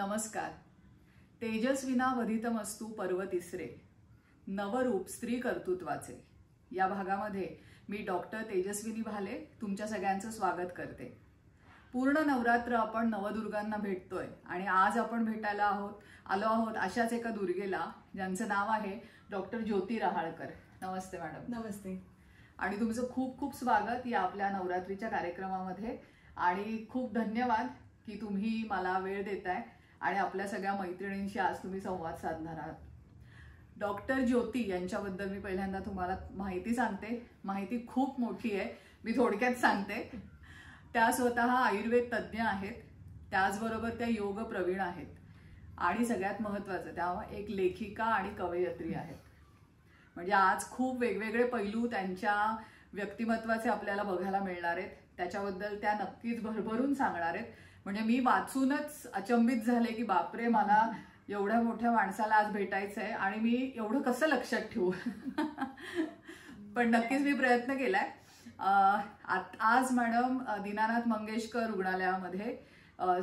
नमस्कार. तेजस्विना वधितमस्तु पर्व तिसरे, नवरूप स्त्री कर्तृत्वाचे या भागामध्ये मी डॉक्टर तेजस्विनी भाले तुमच्या सगळ्यांचं स्वागत करते. पूर्ण नवरात्र आपण नवदुर्गांना भेटतोय आणि आज आपण भेटायला आलो आहोत अशाच एका दुर्गेला ज्यांचं नाव आहे डॉक्टर ज्योती रहाळकर. नमस्ते मॅडम. नमस्ते. आणि तुमचं खूप खूप स्वागत या आपल्या नवरात्रीच्या कार्यक्रमामध्ये आणि खूप धन्यवाद की तुम्ही मला वेळ देताय आणि आपल्या सगळ्या मैत्रिणींशी आज तुम्ही संवाद साधणार आहात. डॉक्टर ज्योती यांच्याबद्दल मी पहिल्यांदा तुम्हाला माहिती सांगते. माहिती खूप मोठी आहे, मी थोडक्यात सांगते. त्या स्वतः आयुर्वेद तज्ज्ञ आहेत, त्याचबरोबर त्या योग प्रवीण आहेत आणि सगळ्यात महत्त्वाचं त्या एक लेखिका आणि कवयित्री आहेत. म्हणजे आज खूप वेगवेगळे पैलू त्यांच्या व्यक्तिमत्वाचे आपल्याला बघायला मिळणार आहेत. त्याच्याबद्दल त्या नक्कीच भरभरून सांगणार आहेत. म्हणजे मी वाचूनच अचंबित झाले की बापरे, मला एवढ्या मोठ्या माणसाला आज भेटायचं आहे आणि मी एवढं कसं लक्षात ठेवू. पण नक्कीच मी प्रयत्न केलाय. आज मॅडम दीनानाथ मंगेशकर रुग्णालयामध्ये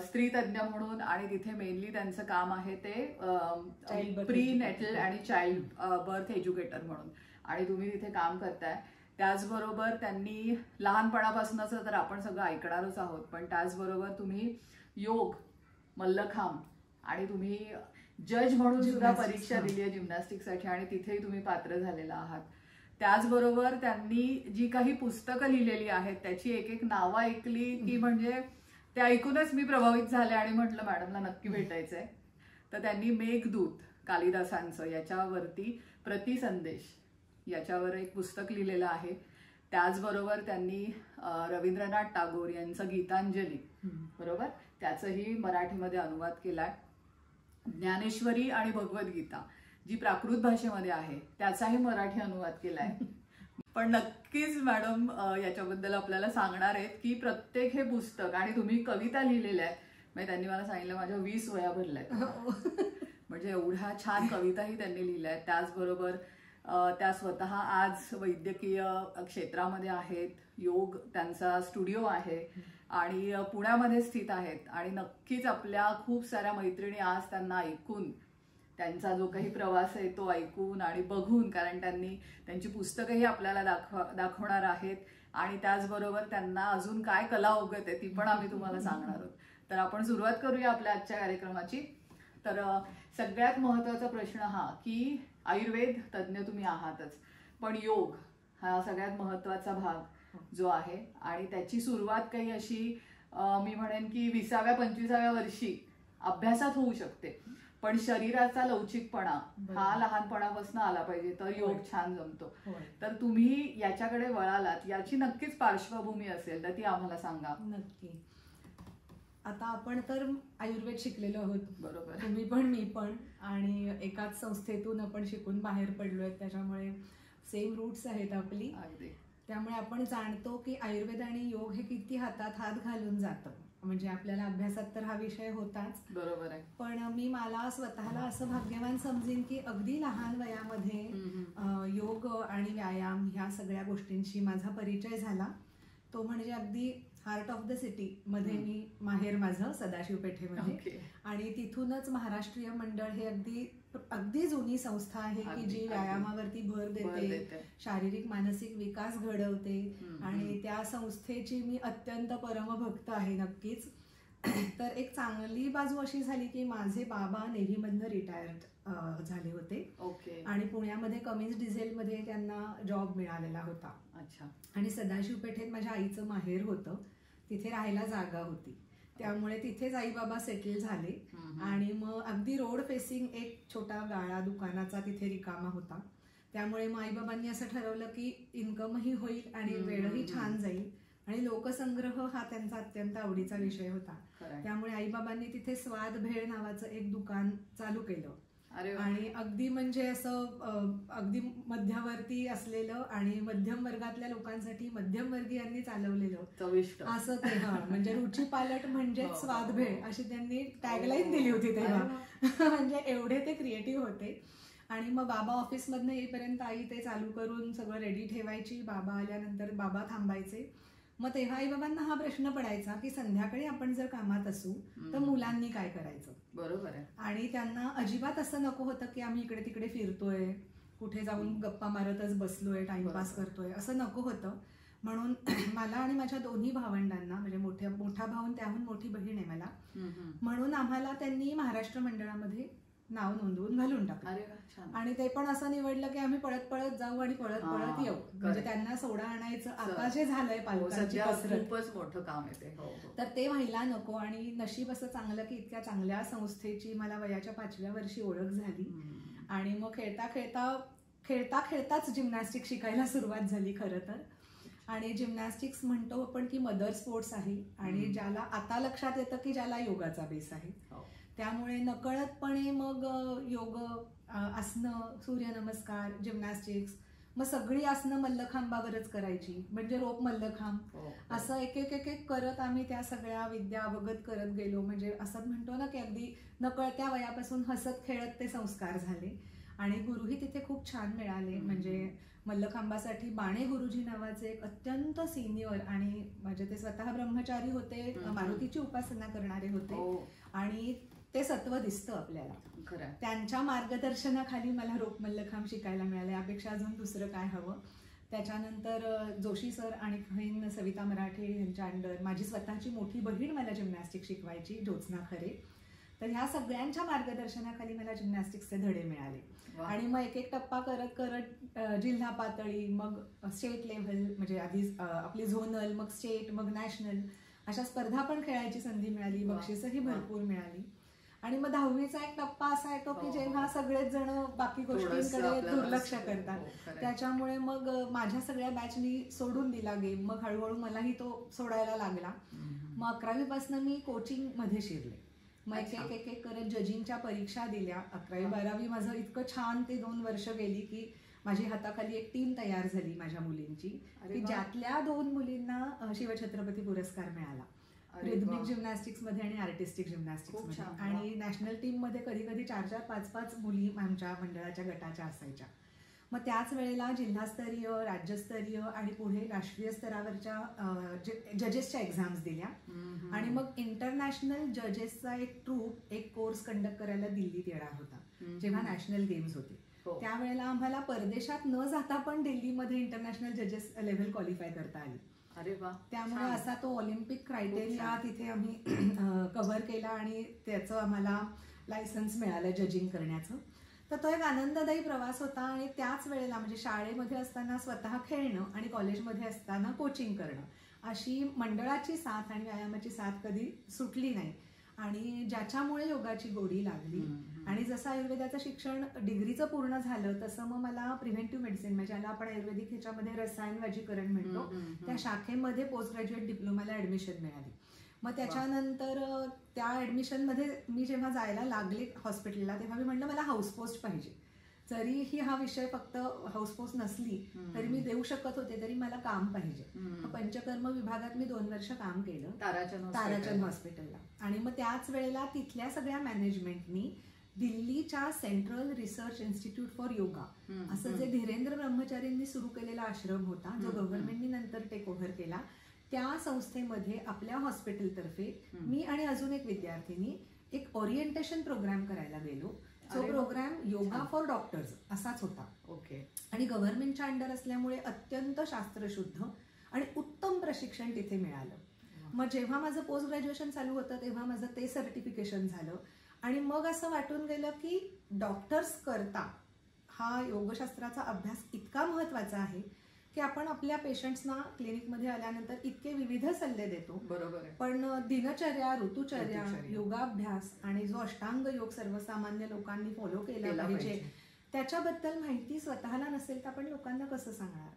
स्त्री तज्ज्ञ म्हणून आणि तिथे मेनली त्यांचं काम आहे ते प्री नेटल आणि चाइल्ड बर्थ एज्युकेटर म्हणून, आणि तुम्ही तिथे काम करताय. त्याचबरोबर त्यांनी लहानपणापासूनच तर आपण सगळं ऐकणारच आहोत, पण त्याचबरोबर तुम्ही योग, मल्लखांब आणि तुम्ही जज म्हणून सुद्धा परीक्षा दिली आहे जिम्नॅस्टिकसाठी आणि तिथेही तुम्ही पात्र झालेला आहात. त्याचबरोबर त्यांनी जी काही पुस्तकं लिहिलेली आहेत त्याची एक एक नावं ऐकली की म्हणजे ते ऐकूनच मी प्रभावित झाले आणि म्हटलं मॅडमला नक्की भेटायचंय. तर त्यांनी मेघदूत कालिदासांचं याच्यावरती प्रतिसंदेश याच्यावर एक पुस्तक लिहिलेलं आहे. त्याचबरोबर त्यांनी रवींद्रनाथ टागोर यांचं गीतांजली बरोबर त्याचंही मराठीमध्ये अनुवाद केलाय. ज्ञानेश्वरी आणि भगवद्गीता जी प्राकृत भाषेमध्ये आहे त्याचाही मराठी अनुवाद केलाय. पण नक्कीच मॅडम याच्याबद्दल आपल्याला सांगणार आहेत की प्रत्येक हे पुस्तक, आणि तुम्ही कविता लिहिलेल्या आहेत. म्हणजे त्यांनी मला सांगितलं माझ्या 20 वह्या भरल्यात. म्हणजे एवढ्या छान कविताही त्यांनी लिहिल्या आहेत. त्याचबरोबर त्या स्वतः आज वैद्यकीय क्षेत्रामध्ये आहेत. योग त्यांचा स्टुडिओ आहे आणि पुण्यामध्ये स्थित आहेत. आणि नक्कीच आपल्या खूप साऱ्या मैत्रिणी आज त्यांना ऐकून, त्यांचा जो काही प्रवास आहे तो ऐकून आणि बघून, कारण त्यांनी त्यांची पुस्तकंही आपल्याला दाखवणार आहेत आणि त्याचबरोबर त्यांना अजून काय कला उगत आहे ती पण आम्ही तुम्हाला सांगणार आहोत. तर आपण सुरुवात करूया आपल्या आजच्या कार्यक्रमाची. तर सगळ्यात महत्त्वाचा प्रश्न हा की आयुर्वेद तज्ज्ञ तुम्ही आहातच, पण योग हा सगळ्यात महत्त्वाचा भाग जो आहे आणि त्याची सुरुवात काही अशी मी म्हणेन की 20व्या 25व्या वर्षी अभ्यासात होऊ शकते. पण शरीराचा लवचिकपणा हा लहानपणापासून आला पाहिजे तर योग छान जमतो. तर तुम्ही याच्याकडे वळालात, याची नक्कीच पार्श्वभूमी असेल तर ती आम्हाला सांगा. नक्की. आता आपण तर आयुर्वेद शिकलेलो आहोत, बरोबर, तुम्ही पण मी पण, आणि एकाच संस्थेतून आपण शिकून बाहेर पडलोय, त्याच्यामुळे सेम रूट्स आहेत आपली. त्यामुळे आपण जाणतो की आयुर्वेद आणि योग हे किती हातात हात घालून जातं. म्हणजे आपल्याला अभ्यासात तर हा विषय होताच, बरोबर आहे. पण मी मला स्वतःला असं भाग्यवान समजेन की अगदी लहान वयामध्ये योग आणि व्यायाम ह्या सगळ्या गोष्टींशी माझा परिचय झाला. तो म्हणजे अगदी हार्ट ऑफ द सिटी मध्ये मी माहेर माझं सदाशिव पेठेमध्ये, आणि तिथूनच महाराष्ट्रीय मंडळ हे अगदी जुनी संस्था आहे की जी व्यायामावरती भर देते, शारीरिक मानसिक विकास घडवते, आणि त्या संस्थेची मी अत्यंत परमभक्त आहे. नक्कीच. तर एक चांगली बाजू अशी झाली की माझे बाबा नेव्हीमधनं रिटायर्ड झाले होते आणि पुण्यामध्ये कमिन्स डिझेलमध्ये त्यांना जॉब मिळालेला होता. अच्छा. आणि सदाशिव पेठेत माझ्या आईचं माहेर होतं, तिथे राहायला जागा होती, त्यामुळे तिथेच आई बाबा सेटल झाले. आणि मग अगदी रोड फेसिंग एक छोटा गाळा दुकानाचा तिथे रिकामा होता. त्यामुळे मग आई बाबांनी असं ठरवलं की इन्कमही होईल आणि वेळही छान जाईल, आणि लोकसंग्रह हा त्यांचा अत्यंत आवडीचा विषय होता. त्यामुळे आई बाबांनी तिथे स्वाद भेळ नावाचं एक दुकान चालू केलं. आणि अगदी म्हणजे असं अगदी मध्यवर्ती असलेलं आणि मध्यम वर्गातल्या लोकांसाठी मध्यमवर्गीयांनी चालवलेलं असं ते. म्हणजे रुची पालट म्हणजे स्वाद भेळ अशी त्यांनी टॅगलाईन दिली होती तेव्हा. म्हणजे एवढे ते क्रिएटिव्ह होते. आणि मग बाबा ऑफिसमधनं येईपर्यंत आई ते चालू करून सगळं रेडी ठेवायची. बाबा आल्यानंतर बाबा थांबायचे. मग तेव्हा आईबाबांना हा प्रश्न पडायचा की संध्याकाळी आपण जर कामात असू तर मुलांनी काय करायचं. बरोबर आहे. आणि त्यांना अजिबात असं नको होतं की आम्ही इकडे तिकडे फिरतोय, कुठे जाऊन गप्पा मारतच बसलोय, टाइमपास करतोय, असं नको होतं. म्हणून मला आणि माझ्या दोन्ही भावंडांना, म्हणजे मोठा भाऊ आणि त्याहून मोठी बहीण आहे मला, म्हणून आम्हाला त्यांनी महाराष्ट्र मंडळामध्ये नाव नोंदवून घालून टाकलं. आणि ते पण असं निवडलं की आम्ही पळत पळत जाऊ आणि पळत पळत येऊ. म्हणजे त्यांना सोडा आणायचं आता जे झालंय पालकांची कसरत, खूपच मोठं काम आहे ते. तर ते व्हायला नको. आणि नशीब असं चांगलं की इतक्या चांगल्या संस्थेची मला वयाच्या 5व्या वर्षी ओळख झाली. आणि मग खेळता खेळताच जिम्नॅस्टिक शिकायला सुरुवात झाली खरं तर. आणि जिम्नॅस्टिक्स म्हणतो आपण की मदर स्पोर्ट्स आहे, आणि ज्याला आता लक्षात येतं की ज्याला योगाचा बेस आहे. त्यामुळे नकळतपणे मग योग, आसनं, सूर्यनमस्कार, जिम्नॅस्टिक्स, मग सगळी आसनं मल्लखांबावरच करायची, म्हणजे रोप मल्लखांब, असं एक एक करत आम्ही त्या सगळ्या विद्या अवगत करत गेलो. म्हणजे असं म्हणतो ना की अगदी नकळत्या वयापासून हसत खेळत ते संस्कार झाले. आणि गुरुही तिथे खूप छान मिळाले. म्हणजे मल्लखांबासाठी बाणे गुरुजी नावाचे एक अत्यंत सिनियर, आणि म्हणजे ते स्वतः ब्रह्मचारी होते, मारुतीची उपासना करणारे होते, आणि ते सत्व दिसतं आपल्याला. त्यांच्या मार्गदर्शनाखाली मला रोप मल्लखांब शिकायला मिळाले. यापेक्षा अजून दुसरं काय हवं. त्याच्यानंतर जोशी सर आणि बहीण सविता मराठे यांच्या अंडर माझी स्वतःची मोठी बहीण मला जिम्नॅस्टिक शिकवायची, ज्योत्स्ना खरे. तर ह्या सगळ्यांच्या मार्गदर्शनाखाली मला जिम्नॅस्टिक्सचे धडे मिळाले. आणि मग एक एक टप्पा करत करत जिल्हा पातळी, मग स्टेट लेव्हल, म्हणजे आधी आपली झोनल, मग स्टेट, मग नॅशनल, अशा स्पर्धा पण खेळायची संधी मिळाली, बक्षीसही भरपूर मिळाली. आणि मग 10वीचा एक टप्पा असा येतो की जेव्हा सगळेच जण बाकी गोष्टींकडे दुर्लक्ष करतात. त्याच्यामुळे मग माझ्या सगळ्या बॅचनी सोडून दिला गेम. मग हळूहळू मलाही तो सोडायला लागला. मग 11वी पासून मी कोचिंग मध्ये शिरले. मग एक एक करत जजिंगच्या परीक्षा दिल्या. 11वी 12वी माझं इतकं छान ते 2 वर्ष गेली की माझी हाताखाली एक टीम तयार झाली माझ्या मुलींची, की ज्यातल्या 2 मुलींना शिवछत्रपती पुरस्कार मिळाला, रिदमिक जिम्नॅस्टिक्स मध्ये आणि आर्टिस्टिक जिम्नॅस्टिक्स मध्ये. आणि नॅशनल टीम मध्ये कधी कधी 4-4, 5-5 मुली आमच्या मंडळाच्या गटाच्या असायच्या. मग त्याच वेळेला जिल्हास्तरीय, राज्यस्तरीय आणि पुढे राष्ट्रीय स्तरावरच्या जजेसच्या एक्झाम्स दिल्या. आणि मग इंटरनॅशनल जजेसचा एक ट्रूप, एक कोर्स कंडक्ट करायला दिल्लीत येणार होता, जेव्हा नॅशनल गेम्स होते. त्यावेळेला आम्हाला परदेशात न जाता पण दिल्लीमध्ये इंटरनॅशनल जजेस लेव्हल क्वालिफाय करता आली. अरे वा. त्यामुळे असा तो ऑलिम्पिक क्रायटेरिया तिथे आम्ही कव्हर केला, आणि त्याचं आम्हाला लायसन्स मिळालं जजिंग करण्याचं. तर तो एक आनंददायी प्रवास होता. आणि त्याच वेळेला म्हणजे शाळेमध्ये असताना स्वतः खेळणं आणि कॉलेजमध्ये असताना कोचिंग करणं, अशी मंडळाची साथ आणि व्यायामाची साथ कधी सुटली नाही. आणि ज्याच्यामुळे योगाची गोडी लागली. आणि जसं आयुर्वेदाचं शिक्षण डिग्रीचं पूर्ण झालं तसं मग मला प्रिव्हेंटिव्ह मेडिसिन, म्हणजे ज्याला आपण आयुर्वेदिक ह्याच्यामध्ये रसायन वैजीकरण म्हणतो, त्या शाखेमध्ये पोस्ट ग्रॅज्युएट डिप्लोमाला ऍडमिशन मिळाली. मग त्याच्यानंतर त्या ऍडमिशनमध्ये मी जेव्हा जायला लागले हॉस्पिटलला, तेव्हा मी म्हटलं मला हाऊस पोस्ट पाहिजे. जरीही हा विषय फक्त हाऊस पोस्ट नसली तरी मी देऊ शकत होते, तरी मला काम पाहिजे. पंचकर्म विभागात मी 2 वर्ष काम केलं ताराचंद हॉस्पिटलला. आणि मग त्याच वेळेला तिथल्या सगळ्या मॅनेजमेंटनी दिल्लीच्या central research institute for yoga असं जे धीरेंद्र ब्रह्मचारींनी सुरू केलेला आश्रम होता, जो गव्हर्नमेंटनी नंतर टेक ओव्हर केला, त्या संस्थेमध्ये आपल्या हॉस्पिटलतर्फे मी आणि अजून एक विद्यार्थिनी एक ओरिएंटेशन प्रोग्राम करायला गेलो. तो प्रोग्राम योगा फॉर डॉक्टर्स असाच होता. ओके. आणि गव्हर्नमेंटच्या अंडर असल्यामुळे अत्यंत शास्त्रशुद्ध आणि उत्तम प्रशिक्षण तिथे मिळालं. मग जेव्हा माझं पोस्ट ग्रॅज्युएशन चालू होतं तेव्हा माझं ते सर्टिफिकेशन झालं. आणि मग असं वाटून गेलं की डॉक्टर्स करता हा योगशास्त्राचा अभ्यास इतका महत्वाचा आहे की आपण आपल्या पेशंट्सना क्लिनिकमध्ये आल्यानंतर इतके विविध सल्ले देतो. बरोबर. पण दिनचर्या, ऋतुचर्या, योगाभ्यास आणि जो अष्टांग योग सर्वसामान्य लोकांनी फॉलो केला पाहिजे त्याच्याबद्दल माहिती स्वतःला नसेल तर आपण लोकांना कसं सांगणार.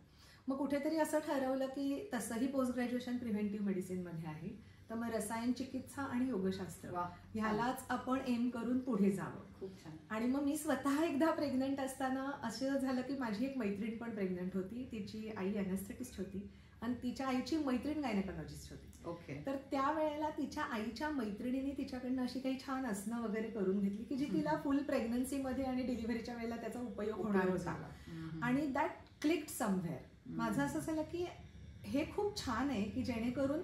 मग कुठेतरी असं ठरवलं की तसंही पोस्ट ग्रॅज्युएशन प्रिव्हेंटिव्ह मेडिसिन मध्ये आहे, तर मग रसायन चिकित्सा आणि योगशास्त्र ह्यालाच आपण एम करून पुढे जावं. खूप छान. आणि मग मी स्वतः एकदा प्रेग्नंट असताना असं झालं की माझी एक मैत्रीण पण प्रेग्नंट होती. तिची आई अनेस्थेटिस्ट होती आणि तिच्या आईची मैत्रीण गायनेकोलॉजिस्ट होती. ओके. तर त्यावेळेला तिच्या आईच्या मैत्रिणीने तिच्याकडनं अशी काही छान आसनं वगैरे करून घेतली की जी तिला फुल प्रेग्नन्सीमध्ये आणि डिलिव्हरीच्या वेळेला त्याचा उपयोग होणार होता. आणि दॅट क्लिक्ड समवेअर. माझं असं झालं की हे खूप छान आहे की जेणेकरून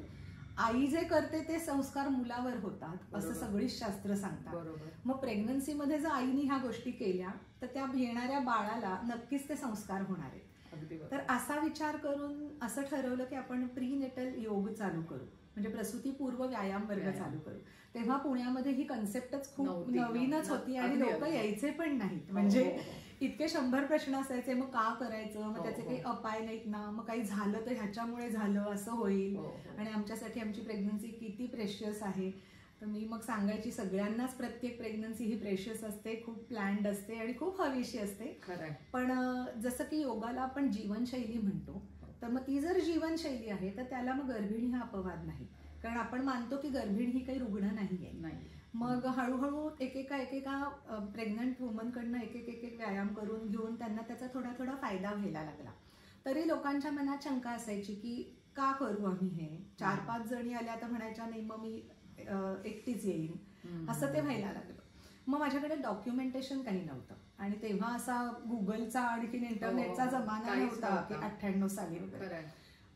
आई जे करते ते संस्कार मुलावर होतात असं सगळीच शास्त्र सांगतात. मग प्रेग्नन्सीमध्ये जर आईने ह्या गोष्टी केल्या तर त्या येणाऱ्या बाळाला नक्कीच ते संस्कार होणार आहेत. तर असा विचार करून असं ठरवलं की आपण प्रीनेटल योग चालू करू, म्हणजे प्रसूतीपूर्व व्यायाम वर्ग चालू करू. तेव्हा पुण्यामध्ये ही कन्सेप्टच खूप नवीनच होती आणि लोक यायचे पण नाहीत. म्हणजे इतके 100 प्रश्न असायचे, मग का करायचं, मग त्याचे काही अपाय नाहीत ना, मग काही झालं तर ह्याच्यामुळे झालं असं होईल आणि आमच्यासाठी आमची प्रेग्नन्सी किती प्रेशियस आहे. तर मी मग सांगायची सगळ्यांनाच प्रत्येक प्रेग्नन्सी ही प्रेशियस असते, खूप प्लॅन्ड असते आणि खूप हवीशी असते. पण जसं की योगाला आपण जीवनशैली म्हणतो, तर मग ती जर जीवनशैली आहे तर त्याला मग गर्भिणी हा अपवाद नाही, कारण आपण मानतो की गर्भिणी ही काही रुग्ण नाहीये. मग हळूहळू एकेका प्रेग्नंट वुमनकडनं एक व्यायाम करून घेऊन त्यांना त्याचा थोडा थोडा फायदा व्हायला लागला. तरी लोकांच्या मनात शंका असायची की का करू आम्ही हे, 4-5 जणी आल्या तर म्हणायच्या नाही मग मी एकटीच येईन, असं ते व्हायला लागलं. मग माझ्याकडे डॉक्युमेंटेशन काही नव्हतं आणि तेव्हा असा गुगलचा आणखीन इंटरनेटचा जमाना नव्हता की 98 साली वगैरे.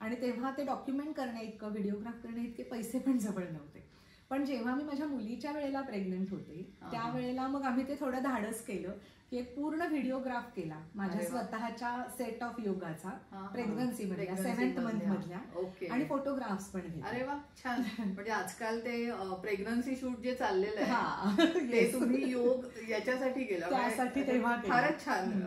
आणि तेव्हा ते डॉक्युमेंट करण्या इतकं, व्हिडिओग्राफ करण्या इतके पैसे पण जवळ नव्हते. पण जेव्हा मी माझ्या मुलीच्या वेळेला प्रेग्नंट होते त्यावेळेला मग आम्ही ते थोडं धाडस केलं की एक पूर्ण व्हिडिओग्राफ केला माझ्या स्वतःच्या सेट ऑफ योगाचा प्रेग्नन्सी मधल्या 7th मंथ मधल्या, आणि फोटोग्राफ्स पण घेतले. अरे वा, छान. म्हणजे आजकाल ते प्रेग्नन्सी शूट जे चाललेलं आहे ते तुम्ही योग याच्यासाठी केलं, त्यासाठी तेव्हा फारच छान,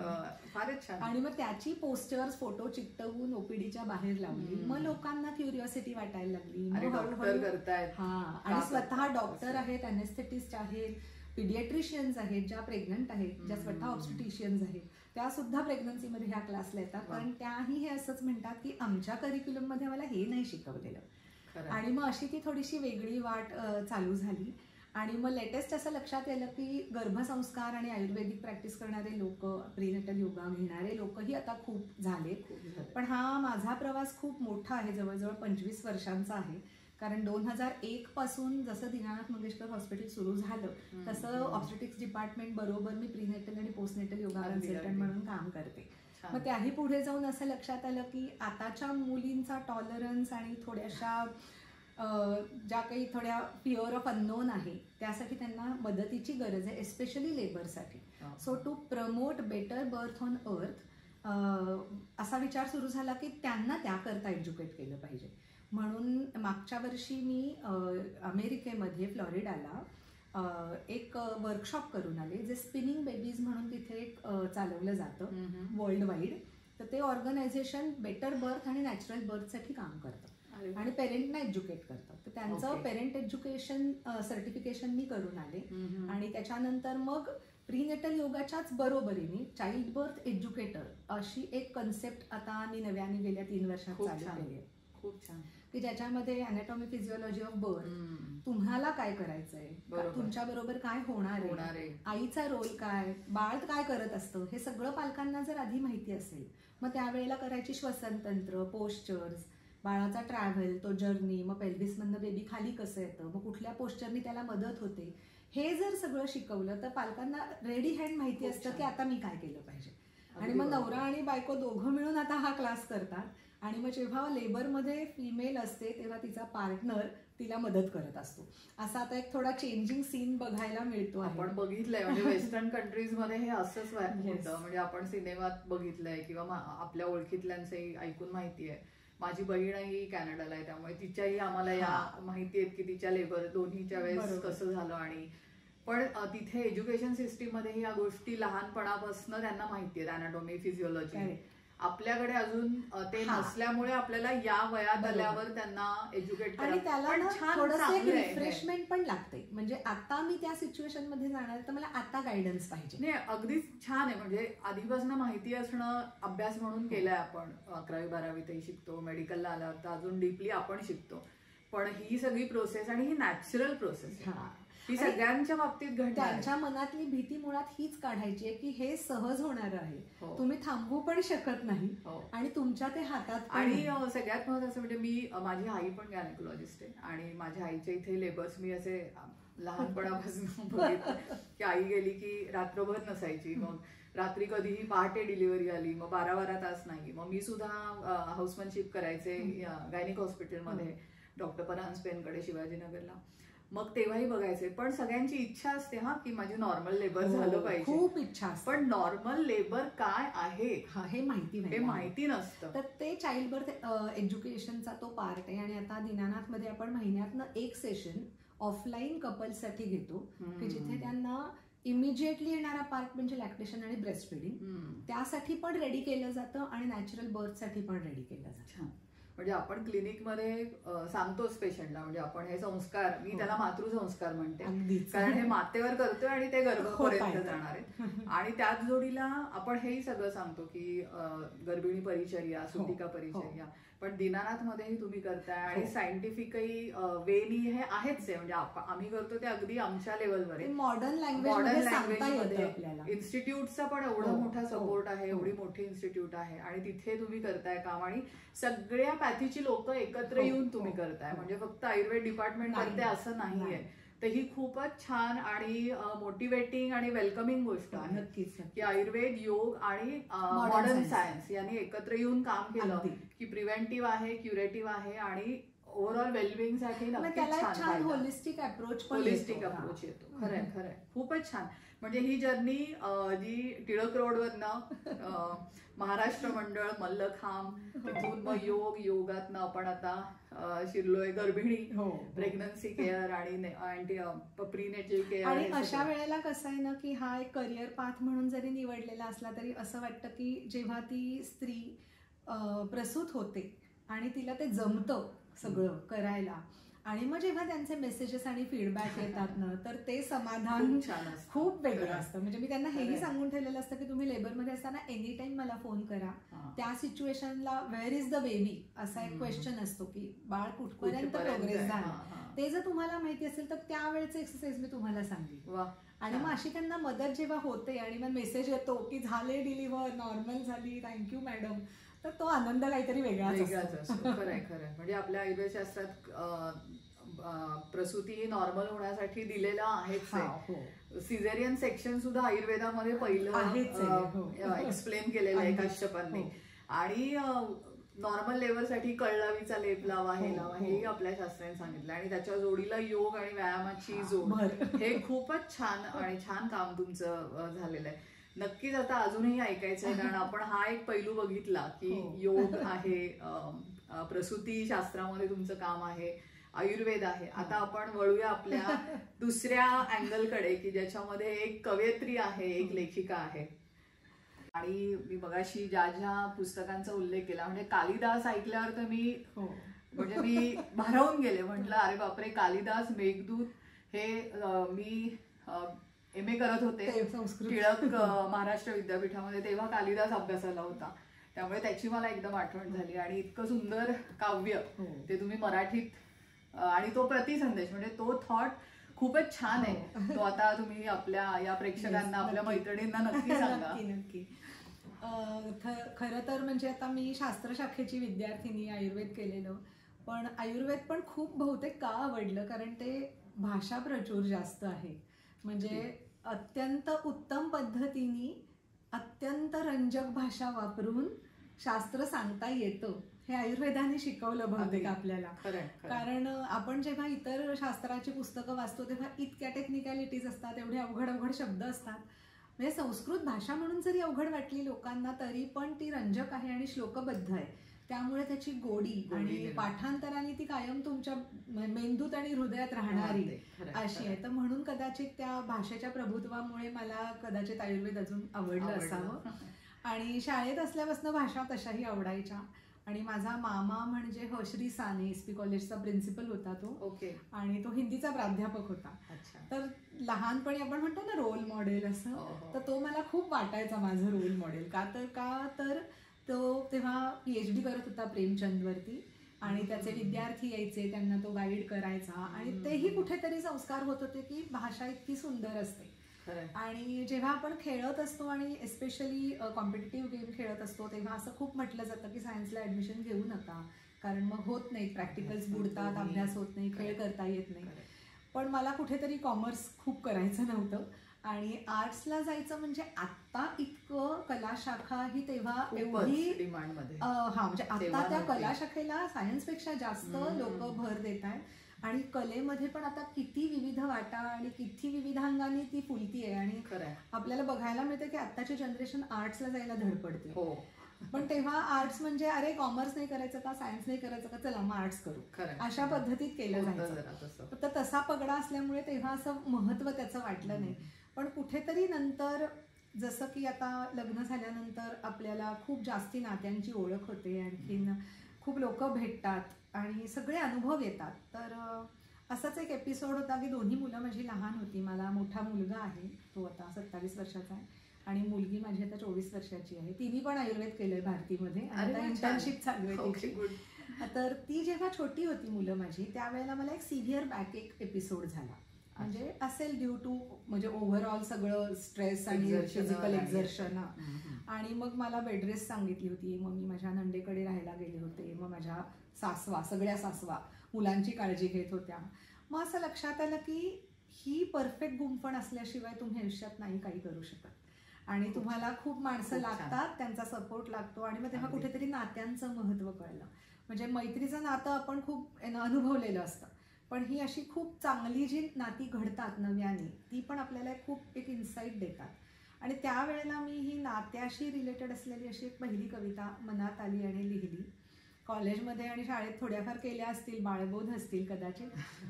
फारच छान. आणि मग त्याची पोस्टर्स फोटो चिकटवून ओपीडीच्या बाहेर लावली. मग लोकांना क्युरिओसिटी वाटायला लागली. आणि स्वतः डॉक्टर आहेत, अनेस्थेटिस्ट आहेत, पिडियाट्रिशियन्स आहेत ज्या प्रेग्नंट आहेत, ज्या स्वतः ऑब्स्टेट्रिशियन्स आहेत, त्या सुद्धा प्रेग्नन्सीमध्ये ह्या क्लासला येतात. कारण त्याही हे असंच म्हणतात की आमच्या करिक्युलम मध्ये मला हे नाही शिकवलेलं. आणि मग अशी ती थोडीशी वेगळी वाट चालू झाली. आणि मग लेटेस्ट असं लक्षात आलं की गर्भसंस्कार आणि आयुर्वेदिक प्रॅक्टिस करणारे लोक, प्रीनेटल योगा घेणारे लोकही आता खूप झाले. पण हा माझा प्रवास खूप मोठा आहे, जवळजवळ 25 वर्षांचा आहे. कारण 2001 पासून जसं दीनानाथ मंगेशकर हॉस्पिटल सुरू झालं तसं ऑब्स्टेटिक्स डिपार्टमेंट बरोबर मी प्रीनेटल आणि पोस्टनेटल योगा कन्सल्टंट म्हणून काम करते. मग त्याही पुढे जाऊन असं लक्षात आलं की आताच्या मुलींचा टॉलरन्स आणि थोड्याशा ज्या काही थोड्या फिअर ऑफ अननोन आहे त्यासाठी त्यांना मदतीची गरज आहे, एस्पेशली लेबरसाठी. So to promote better birth on earth असा विचार सुरू झाला की त्यांना त्याकरता एज्युकेट केलं पाहिजे. म्हणून मागच्या वर्षी मी अमेरिकेमध्ये फ्लॉरिडाला एक वर्कशॉप करून आले, जे स्पिनिंग बेबीज म्हणून तिथे एक चालवलं जातं वर्ल्ड वाईड. तर ते ऑर्गनायझेशन बेटर बर्थ आणि नॅचरल बर्थसाठी काम करतं आणि पेरेंटना एज्युकेट करतात. तर त्यांचं पेरेंट एज्युकेशन सर्टिफिकेशन मी करून आले. आणि त्याच्यानंतर मग प्रीनेटल योगाच्याच बरोबरीने चाइल्ड बर्थ एज्युकेटर अशी एक कन्सेप्ट आता मी नव्याने गेल्या 3 वर्षात चालू केली आहे. खूप छान. की ज्याच्यामध्ये अनॅटॉमी फिजिओलॉजी ऑफ बर्थ, तुम्हाला काय करायचंय, तुमच्या बरोबर काय होणार आहे, आईचा रोल काय, बाळ काय करत असतं, हे सगळं पालकांना जर आधी माहिती असेल मग त्यावेळेला करायची श्वसन तंत्र, पोश्चर्स, बाळाचा ट्रॅव्हल, तो जर्नी, मग पेल्विस मधनं बेबी खाली कसं येतं, मग कुठल्या पोश्चरनी त्याला मदत होते, हे जर सगळं शिकवलं तर पालकांना रेडी हँड माहिती असतं की आता मी काय केलं पाहिजे. आणि मग नवरा आणि बायको दोघं मिळून आता हा क्लास करतात. आणि मग जेव्हा लेबरमध्ये फिमेल असते तेव्हा तिचा पार्टनर तिला मदत करत असतो. असा आता एक थोडा चेंजिंग सीन बघायला मिळतो. आपण बघितलंय म्हणजे वेस्टर्न कंट्रीज मध्ये हे असंच होतं. म्हणजे आपण सिनेमात बघितलंय किंवा आपल्या ओळखीतल्यांचंही ऐकून माहितीये. माझी बहीणही कॅनडाला आहे त्यामुळे तिच्याही आम्हाला या माहिती आहेत की तिच्या लेबर दोन्हीच्या वेळेस कसं झालं. आणि पण तिथे एज्युकेशन सिस्टीम मध्ये या गोष्टी लहानपणापासून त्यांना माहिती आहेत, अॅनाटॉमी, फिजिओलॉजी. आपल्याकडे अजून ते नसल्यामुळे आपल्याला या वयात आल्यावर त्यांना एज्युकेट आणि त्याला थोडंसं रिफ्रेशमेंट पण लागते. म्हणजे आता मी त्या सिच्युएशन मध्ये जाणार तर मला आता गायडन्स पाहिजे. नाही, अगदीच छान आहे. म्हणजे आधीपासून माहिती असणं अभ्यास म्हणून केलाय आपण. 11वी 12वीतही शिकतो, मेडिकलला आल्यावर तर अजून डीपली आपण शिकतो. पण ही सगळी प्रोसेस आणि ही नॅचरल प्रोसेस ही सगळ्यांच्या बाबतीत घडते. त्यांच्या मनातली भीती मुळात हीच काढायची आहे की हे सहज होणार आहे, तुम्ही थांबवू पण शकत नाही आणि तुमच्या ते हातात. आणि सगळ्यात महत्त्वाचं म्हणजे माझी आई पण गायनेकोलॉजिस्ट आहे आणि माझ्या आईच्या इथे लेबर्स मी असे लहानपणापासून बघितलं की आई गेली की रात्रभर नसायची, मग रात्री कधीही पहाटे डिलिव्हरी आली, मग 12-12 तास नाही. मग मी सुद्धा हाऊसमनशिप करायचे गायनिक हॉस्पिटलमध्ये, डॉक्टर परांज पेनकडे शिवाजीनगरला. मग तेव्हाही बघायचे. पण सगळ्यांची इच्छा असते की माझी नॉर्मल लेबर झालं पाहिजे, खूप इच्छा असते. पण नॉर्मल लेबर काय आहे हे माहिती नसतं. तर ते चाइल्ड बर्थ एज्युकेशनचा तो पार्ट आहे. आणि आता दीनानाथ मध्ये आपण महिन्यातनं एक सेशन ऑफलाईन कपल्ससाठी घेतो की जिथे त्यांना इमिजिएटली येणारा पार्ट म्हणजे लॅक्टेशन आणि ब्रेस्ट फिडिंग, त्यासाठी पण रेडी केलं जातं आणि नॅचरल बर्थसाठी पण रेडी केलं जातं. म्हणजे आपण क्लिनिकमध्ये सांगतोच पेशंटला, म्हणजे आपण हे संस्कार, मी त्याला मातृसंस्कार म्हणते, कारण हे मातेवर करतोय आणि ते गर्भापर्यंत जाणार आहे. आणि त्याच जोडीला आपण हेही सगळं सांगतो की गर्भिणी परिचर्या, सुतिका परिचर्या, पण दीनानाथ मध्येही तुम्ही करताय आणि सायंटिफिकही वेनी हे आहेच आहे. म्हणजे आम्ही करतो ते अगदी आमच्या लेवलवर आहे, मॉडर्न लँग्वेजमध्ये. इन्स्टिट्यूटचा पण एवढा मोठा सपोर्ट आहे, एवढी मोठी इन्स्टिट्यूट आहे आणि तिथे तुम्ही करताय काम. आणि सगळ्या पॅथीची लोक एकत्र येऊन तुम्ही करताय, म्हणजे फक्त आयुर्वेद डिपार्टमेंट करते असं नाहीये. तर ही खूपच छान आणि मोटिवेटिंग आणि वेलकमिंग गोष्ट आहे की आयुर्वेद, योग आणि मॉडर्न सायन्स यांनी एकत्र येऊन काम केलं की प्रिव्हेंटिव्ह आहे, क्युरेटिव्ह आहे आणि ओव्हरऑल वेलबिंग साठी छान होलिस्टिक अप्रोच येतो. खरंय खूपच छान. म्हणजे ही जर्नी जी टिळक रोडवरनं महाराष्ट्र मंडळ, मल्लखांब, तिथून मग योगातनं आपण आता शिरलोय गर्भिणी, प्रेग्नन्सी केअर आणि प्रीनेटल केअर. आणि अशा वेळेला कसं आहे ना की हा एक करिअर पाथ म्हणून जरी निवडलेला असला तरी असं वाटतं की जेव्हा ती स्त्री प्रसूत होते आणि तिला ते जमतं सगळं करायला, आणि मग जेव्हा त्यांचे मेसेजेस आणि फीडबॅक येतात ना, तर ते समाधान खूप वेगळं असतं. म्हणजे मी त्यांना हेही सांगून ठेवलेलं असतं की तुम्ही लेबरमध्ये असताना एनी टाइम मला फोन करा. त्या सिच्युएशनला वेअर इज द बेबी असा एक क्वेश्चन असतो की बाळ कुठपर्यंत प्रोग्रेस झाला, ते जर तुम्हाला माहिती असेल तर त्यावेळेचे एक्सरसाइज मी तुम्हाला सांगेन. आणि मग अशी त्यांना मदत जेव्हा होते आणि मग मेसेज येतो की झाले डिलिव्हर, नॉर्मल झाली, थँक्यू मॅडम, तर तो आनंद काहीतरी वेगळाच असतो. खरंय. म्हणजे आपल्या आयुर्वेद शास्त्रात प्रसूती नॉर्मल होण्यासाठी दिलेलं आहेच. सिझेरियन सेक्शन सुद्धा आयुर्वेदामध्ये पहिलं एक्सप्लेन केलेलं आहे काश्यपांनी. आणि नॉर्मल लेवलसाठी कळलावीचा लेप लावा, हे लावा, हेही आपल्या शास्त्राने सांगितलं. आणि त्याच्या जोडीला योग आणि व्यायामाची जोड, हे खूपच छान आणि छान काम तुमचं झालेलं आहे. नक्कीच आता अजूनही ऐकायचंय, कारण आपण हा एक पैलू बघितला की योग आहे, प्रसूती शास्त्रामध्ये तुमचं काम आहे, आयुर्वेद आहे. आता आपण वळूया आपल्या दुसऱ्या अँगलकडे की ज्याच्यामध्ये एक कवयित्री आहे, एक लेखिका आहे. आणि मी मगाशी ज्या पुस्तकांचा उल्लेख केला, म्हणजे कालिदास ऐकल्यावर तर मी भारावून गेले. म्हटलं अरे बापरे, कालिदास, मेघदूत, हे मी MA करत होते टिळक महाराष्ट्र विद्यापीठामध्ये, तेव्हा कालिदास अभ्यासाला होता, त्यामुळे त्याची मला एकदम आठवण झाली. आणि इतकं सुंदर काव्य ते तुम्ही मराठीत, आणि तो प्रतिसंदेश, म्हणजे तो थॉट खूपच छान आहे. तो आता तुम्ही आपल्या या प्रेक्षकांना, आपल्या मैत्रिणींना नक्की सांगा. नक्की. खरं तर म्हणजे आता मी शास्त्रशाखेची विद्यार्थिनी, आयुर्वेद केलेलं, पण आयुर्वेद पण खूप बहुतेक का आवडलं, कारण ते भाषा प्रचूर जास्त आहे. म्हणजे अत्यंत उत्तम पद्धतीने अत्यंत रंजक भाषा वापरून शास्त्र सांगता येतं, हे आयुर्वेदाने शिकवलं बहुतेक आपल्याला. कारण आपण जेव्हा इतर शास्त्राची पुस्तकं वाचतो तेव्हा इतक्या टेक्निकॅलिटीज असतात, एवढे अवघड शब्द असतात. म्हणजे संस्कृत भाषा म्हणून जरी अवघड वाटली लोकांना तरी पण ती रंजक आहे आणि श्लोकबद्ध आहे, त्यामुळे त्याची गोडी आणि पाठांतराने ती कायम तुमच्या मेंदूत आणि हृदयात राहणारी अशी आहे. तर म्हणून कदाचित त्या भाषेच्या प्रभुत्वामुळे मला कदाचित आयुर्वेद अजून आवडलं असावं. आणि शाळेत असल्यापासून भाषा तशाही आवडायच्या. आणि माझा मामा म्हणजे श्री साने SP कॉलेजचा प्रिन्सिपल होता तो, आणि तो हिंदीचा प्राध्यापक होता. तर लहानपणी आपण म्हणतो ना रोल मॉडेल असं, तर तो मला खूप वाटायचा माझं रोल मॉडेल. का तर तो तेव्हा PhD करत होता प्रेमचंदवरती, आणि त्याचे विद्यार्थी यायचे, त्यांना तो गाईड करायचा, आणि तेही कुठेतरी संस्कार होत होते की भाषा इतकी सुंदर असते. आणि जेव्हा आपण खेळत असतो आणि एस्पेशली कॉम्पिटिटिव्ह गेम खेळत असतो तेव्हा असं खूप म्हटलं जातं की सायन्सला ऍडमिशन घेऊ नका, कारण मग होत नाही, प्रॅक्टिकल्स बुडतात, अभ्यास होत नाही, खेळ करता येत नाही. पण मला कुठेतरी कॉमर्स खूप करायचं नव्हतं आणि आर्ट्सला जायचं म्हणजे आत्ता इतकं कला शाखा ही तेव्हा एवढी डिमांडमध्ये म्हणजे आता त्या कला शाखेला सायन्सपेक्षा जास्त लोक भर देत आहेत आणि कलेमध्ये पण आता किती विविध वाटा आणि किती विविधांगाने ती फुलती आहे आणि आपल्याला बघायला मिळतं की आत्ताची जनरेशन आर्ट्सला जायला धडपडते. पण तेव्हा आर्ट्स म्हणजे अरे कॉमर्स नाही करायचं का, सायन्स नाही करायचं का, चला मग आर्ट्स करू, अशा पद्धतीत केलं जायचं. तर तसा पगडा असल्यामुळे तेव्हा असं महत्व त्याचं वाटलं नाही. पण कुठेतरी नंतर जसं की आता लग्न झाल्यानंतर आपल्याला खूप जास्ती नात्यांची ओळख होते, आणखीन खूप लोक भेटतात आणि सगळे अनुभव येतात. तर असाच एक एपिसोड होता की दोन्ही मुलं माझी लहान होती. मला मोठा मुलगा आहे, तो आता 27 वर्षाचा आहे आणि मुलगी माझी आता 24 वर्षाची आहे. तिने पण आयुर्वेद केलंय भारतीमध्ये आणि आता इंटर्नशिप चालू आहे तिची. तर ती जेव्हा छोटी होती मुलं माझी, त्यावेळेला मला एक सिव्हिअर बॅकएक एपिसोड झाला. म्हणजे असेल ड्यू टू म्हणजे ओव्हरऑल सगळं स्ट्रेस आणि फिजिकल एक्झर्शन. आणि मग मला बेड रेस्ट सांगितली होती. मग मी माझ्या नंदेकडे राहायला गेले होते. मग माझ्या सगळ्या सासवा मुलांची काळजी घेत होत्या. मग असं लक्षात आलं की ही परफेक्ट गुंफण असल्याशिवाय तुम्ही आयुष्यात नाही काही करू शकत आणि तुम्हाला खूप माणसं लागतात, त्यांचा सपोर्ट लागतो. आणि मग तेव्हा कुठेतरी नात्यांचं महत्त्व कळलं. म्हणजे मैत्रीचं नातं आपण खूप अनुभवलेलं असतं, पण ही अशी खूप चांगली जी नाती घडतात नव्याने, ती पण आपल्याला खूप एक इन्साईट देतात. आणि त्यावेळेला मी ही नात्याशी रिलेटेड असलेली अशी एक पहिली कविता मनात आली आणि लिहिली. कॉलेजमध्ये आणि शाळेत थोड्याफार केल्या असतील, बाळबोध असतील कदाचित,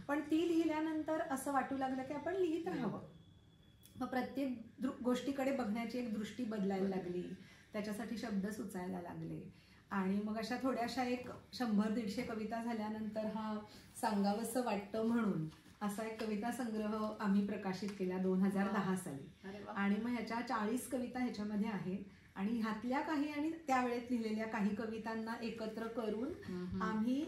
पण ती लिहिल्यानंतर असं वाटू लागलं की आपण लिहित राहावं. मग प्रत्येक गोष्टीकडे बघण्याची एक दृष्टी बदलायला लागली, त्याच्यासाठी शब्द सुचायला लागले. आणि मग अशा थोड्याशा एक 100-150 कविता झाल्यानंतर हा सांगावंसं वाटतं म्हणून असा एक कविता संग्रह आम्ही प्रकाशित केला 2010 साली. आणि मग ह्याच्या 40 कविता ह्याच्यामध्ये आहेत आणि ह्यातल्या काही आणि त्यावेळेत लिहिलेल्या काही कवितांना एकत्र करून आम्ही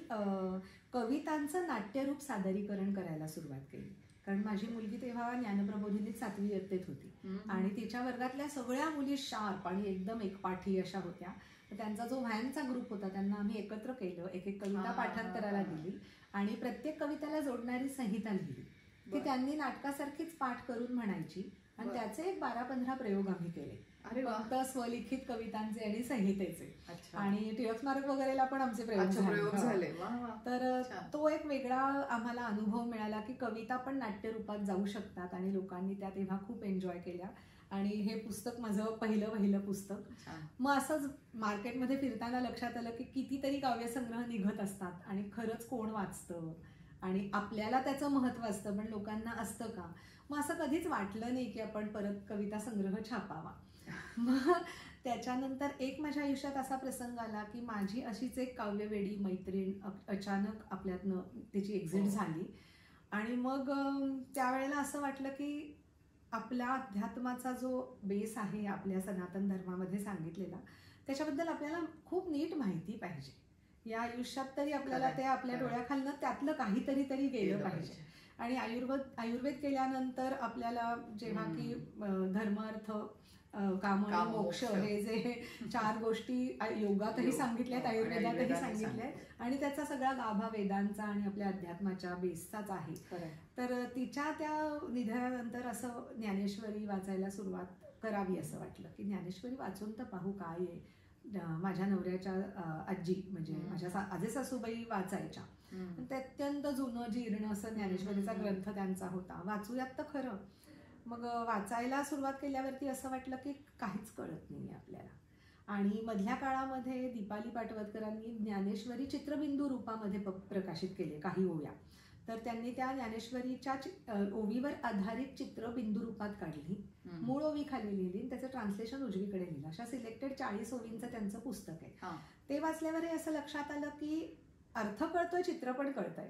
कवितांचं नाट्यरूप सादरीकरण करायला सुरुवात केली. कारण माझी मुलगी तेव्हा ज्ञानप्रबोधिनीत 7वी इयत्तेत होती आणि तिच्या वर्गातल्या सगळ्या मुली शार्प आणि एकदम एकपाठी अशा होत्या. त्यांचा जो व्हॅनचा ग्रुप होता त्यांना आम्ही एकत्र केलं, एक एक कविता पाठांतराला दिली आणि प्रत्येक कवितेला जोडणारी संहिता लिहिली. ती त्यांनी नाटकासारखीच पाठ करून म्हणायची आणि त्याचे एक 12-15 प्रयोग आम्ही केले. फक्त स्वलिखित कवितांचे आणि संहितेचे. आणि टिळक स्मारक वगैरेला पण आमचे प्रयोग झाले. तर तो एक वेगळा आम्हाला अनुभव मिळाला की कविता पण नाट्यरूपात जाऊ शकतात आणि लोकांनी त्या तेव्हा खूप एन्जॉय केल्या. आणि हे पुस्तक माझं पहिलं पुस्तक. मग असंच मार्केटमध्ये फिरताना लक्षात आलं की कितीतरी काव्यसंग्रह निघत असतात आणि खरंच कोण वाचतं आणि आपल्याला त्याचं महत्त्व असतं, पण लोकांना असतं का? मग असं कधीच वाटलं नाही की आपण परत कविता संग्रह छापावा. मग त्याच्यानंतर एक माझ्या आयुष्यात असा प्रसंग आला की माझी अशीच एक काव्यवेडी मैत्रीण अचानक आपल्यातनं तिची एक्झिट झाली. आणि मग त्यावेळेला असं वाटलं की आपल्या अध्यात्माचा जो बेस आहे आपल्या सनातन धर्मामध्ये सांगितलेला, त्याच्याबद्दल आपल्याला खूप नीट माहिती पाहिजे. या आयुष्यात तरी आपल्याला ते आपल्या डोळ्याखालनं त्यातलं काहीतरी गेलं पाहिजे. आणि आयुर्वेद केल्यानंतर आपल्याला जेव्हा की धर्म अर्थ काम आणि मोक्ष हे जे 4 गोष्टी योगातही सांगितल्यात, आयुर्वेदातही सांगितल्यात आणि त्याचा सगळा गाभा वेदांचा आणि आपल्या अध्यात्माच्या बेसचाच आहे. तर तिच्या त्या निधनानंतर असं ज्ञानेश्वरी वाचायला सुरुवात करावी असं वाटलं की ज्ञानेश्वरी वाचून तर पाहू काय आहे. माझ्या नवऱ्याच्या आजी म्हणजे माझ्या आजे सासूबाई वाचायच्या, ते अत्यंत जुनं जीर्ण असं ज्ञानेश्वरीचा ग्रंथ त्यांचा होता. वाचूयात तर खरं. मग वाचायला सुरुवात केल्यावरती असं वाटलं की काहीच कळत नाही आपल्याला. आणि मधल्या काळामध्ये दीपाली पाटवतकरांनी ज्ञानेश्वरी चित्रबिंदू रूपामध्ये प्रकाशित केले काही ओव्या. तर त्यांनी त्या ज्ञानेश्वरीच्या ओवीवर आधारित चित्र बिंदू रूपात काढली, मूळ ओवी खाली लिहिली, त्याचं ट्रान्सलेशन उजवीकडे लिहिलं. अशा सिलेक्टेड 40 ओवींचं त्यांचं पुस्तक आहे. ते वाचल्यावर असं लक्षात आलं की अर्थ कळतोय, चित्र पण कळतंय,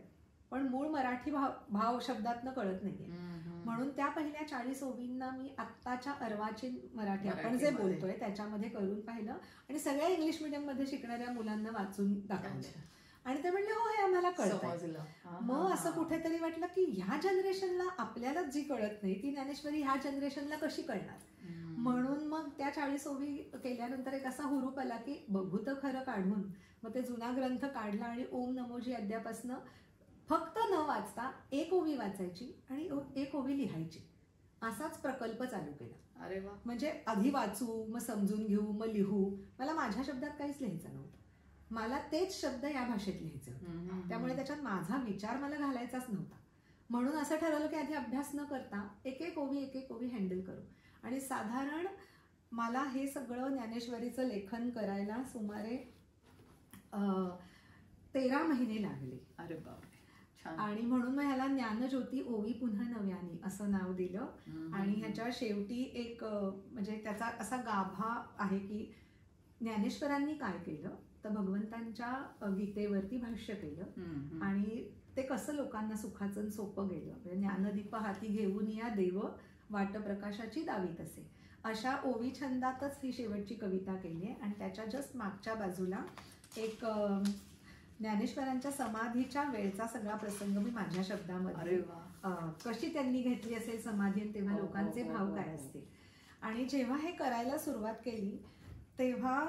पण मूळ मराठी भाव शब्दातनं कळत नाहीये. म्हणून त्या पहिल्या 40 ओवींना मी आत्ताच्या अर्वाचीन मराठी आपण जे बोलतोय त्याच्यामध्ये करून पाहिलं आणि सगळ्या इंग्लिश मीडियम मध्ये शिकणाऱ्या मुलांना वाचून दाखवलं आणि ते म्हणले हो हे आम्हाला कळतं. मग असं कुठेतरी वाटलं की ह्या जनरेशनला आपल्याला जी कळत नाही ती ज्ञानेश्वरी ह्या जनरेशनला कशी कळणार. म्हणून मग त्या 40 ओवी केल्यानंतर एक असा हुरूप आला की बघू तर खरं काढून. मग ते जुना ग्रंथ काढला आणि ओम नमोजी अद्यापासनं फक्त न वाचता एक ओवी वाचायची आणि एक ओवी लिहायची, असाच प्रकल्प चालू केला. अरे वा. म्हणजे आधी वाचू, मग समजून घेऊ, मग लिहू. मला माझ्या शब्दात काहीच लिहायचं नव्हतं, मला तेच शब्द या भाषेत लिहायचे होते. त्यामुळे त्याच्यात माझा विचार मला घालायचाच नव्हता. म्हणून असं ठरवलं की आधी अभ्यास न करता एक एक ओवी हँडल करू. आणि साधारण मला हे सगळं ज्ञानेश्वरीचं लेखन करायला सुमारे 13 महिने लागले. अरे बापरे. आणि म्हणून मग ह्याला ज्ञानज्योती ओवी पुन्हा नव्याने असं नाव दिलं. आणि ह्याच्या शेवटी एक म्हणजे त्याचा असा गाभा आहे की ज्ञानेश्वरांनी काय केलं तर भगवंतांच्या गीतेवरती भाष्य केलं आणि ते कसं लोकांना सुखाचं सोपं गेलं. म्हणजे ज्ञानदीप हाती घेऊन या देव वाट प्रकाशाची दावीत असे, अशा ओवी छंदातच ही शेवटची कविता केली आहे. आणि त्याच्या जस्ट मागच्या बाजूला एक ज्ञानेश्वरांच्या समाधीच्या वेळचा सगळा प्रसंग मी माझ्या शब्दामध्ये, कशी त्यांनी घेतली असेल समाधी आणि तेव्हा लोकांचे भाव काय असतील. आणि जेव्हा हे करायला सुरुवात केली तेव्हा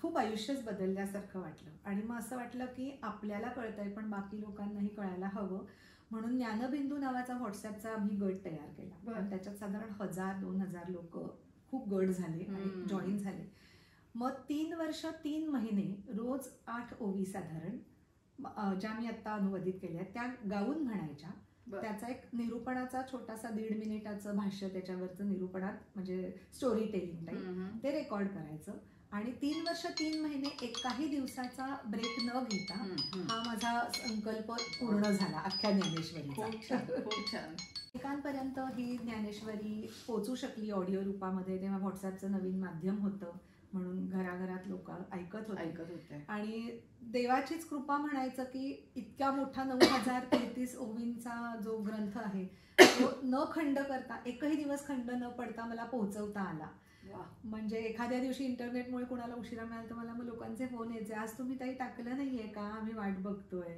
खूप आयुष्यच बदलल्यासारखं वाटलं. आणि मग असं वाटलं की आपल्याला कळतंय पण बाकी लोकांनाही कळायला हवं. म्हणून ज्ञानबिंदू नावाचा व्हॉट्सअपचा आम्ही गट तयार केला. त्याच्यात साधारण 1000-2000 लोक खूप गट झाले आणि जॉईन झाले. मग 3 वर्ष 3 महिने रोज 8 ओवी साधारण ज्या मी आता अनुवादित केल्या त्या गाऊन म्हणायच्या. त्याचा एक निरूपणाचा छोटासा 1.5 मिनिटाचं भाष्य त्याच्यावरचं निरूपणात म्हणजे स्टोरी टेलिंग टाईप ते रेकॉर्ड करायचं. आणि 3 वर्ष 3 महिने एकाही दिवसाचा ब्रेक न घेता हा माझा संकल्प पूर्ण झाला अख्ख्या ज्ञानेश्वरीचा. खूप छान. एकांपर्यंत ही ज्ञानेश्वरी पोचू शकली ऑडिओ रूपामध्ये. तेव्हा व्हॉट्सअपचं नवीन माध्यम होतं म्हणून घराघरात लोक ऐकत होते. आणि देवाचीच कृपा म्हणायचं की इतक्या मोठा 9033 ओवींचा जो ग्रंथ आहे तो न खंड करता, एकही दिवस खंड न पडता मला पोहोचवता आला. म्हणजे एखाद्या दिवशी इंटरनेटमुळे कुणाला उशिरा मिळाला तर मला मग लोकांचे फोन यायचे, आज तुम्ही ताई टाकलं नाहीये का, आम्ही वाट बघतोय.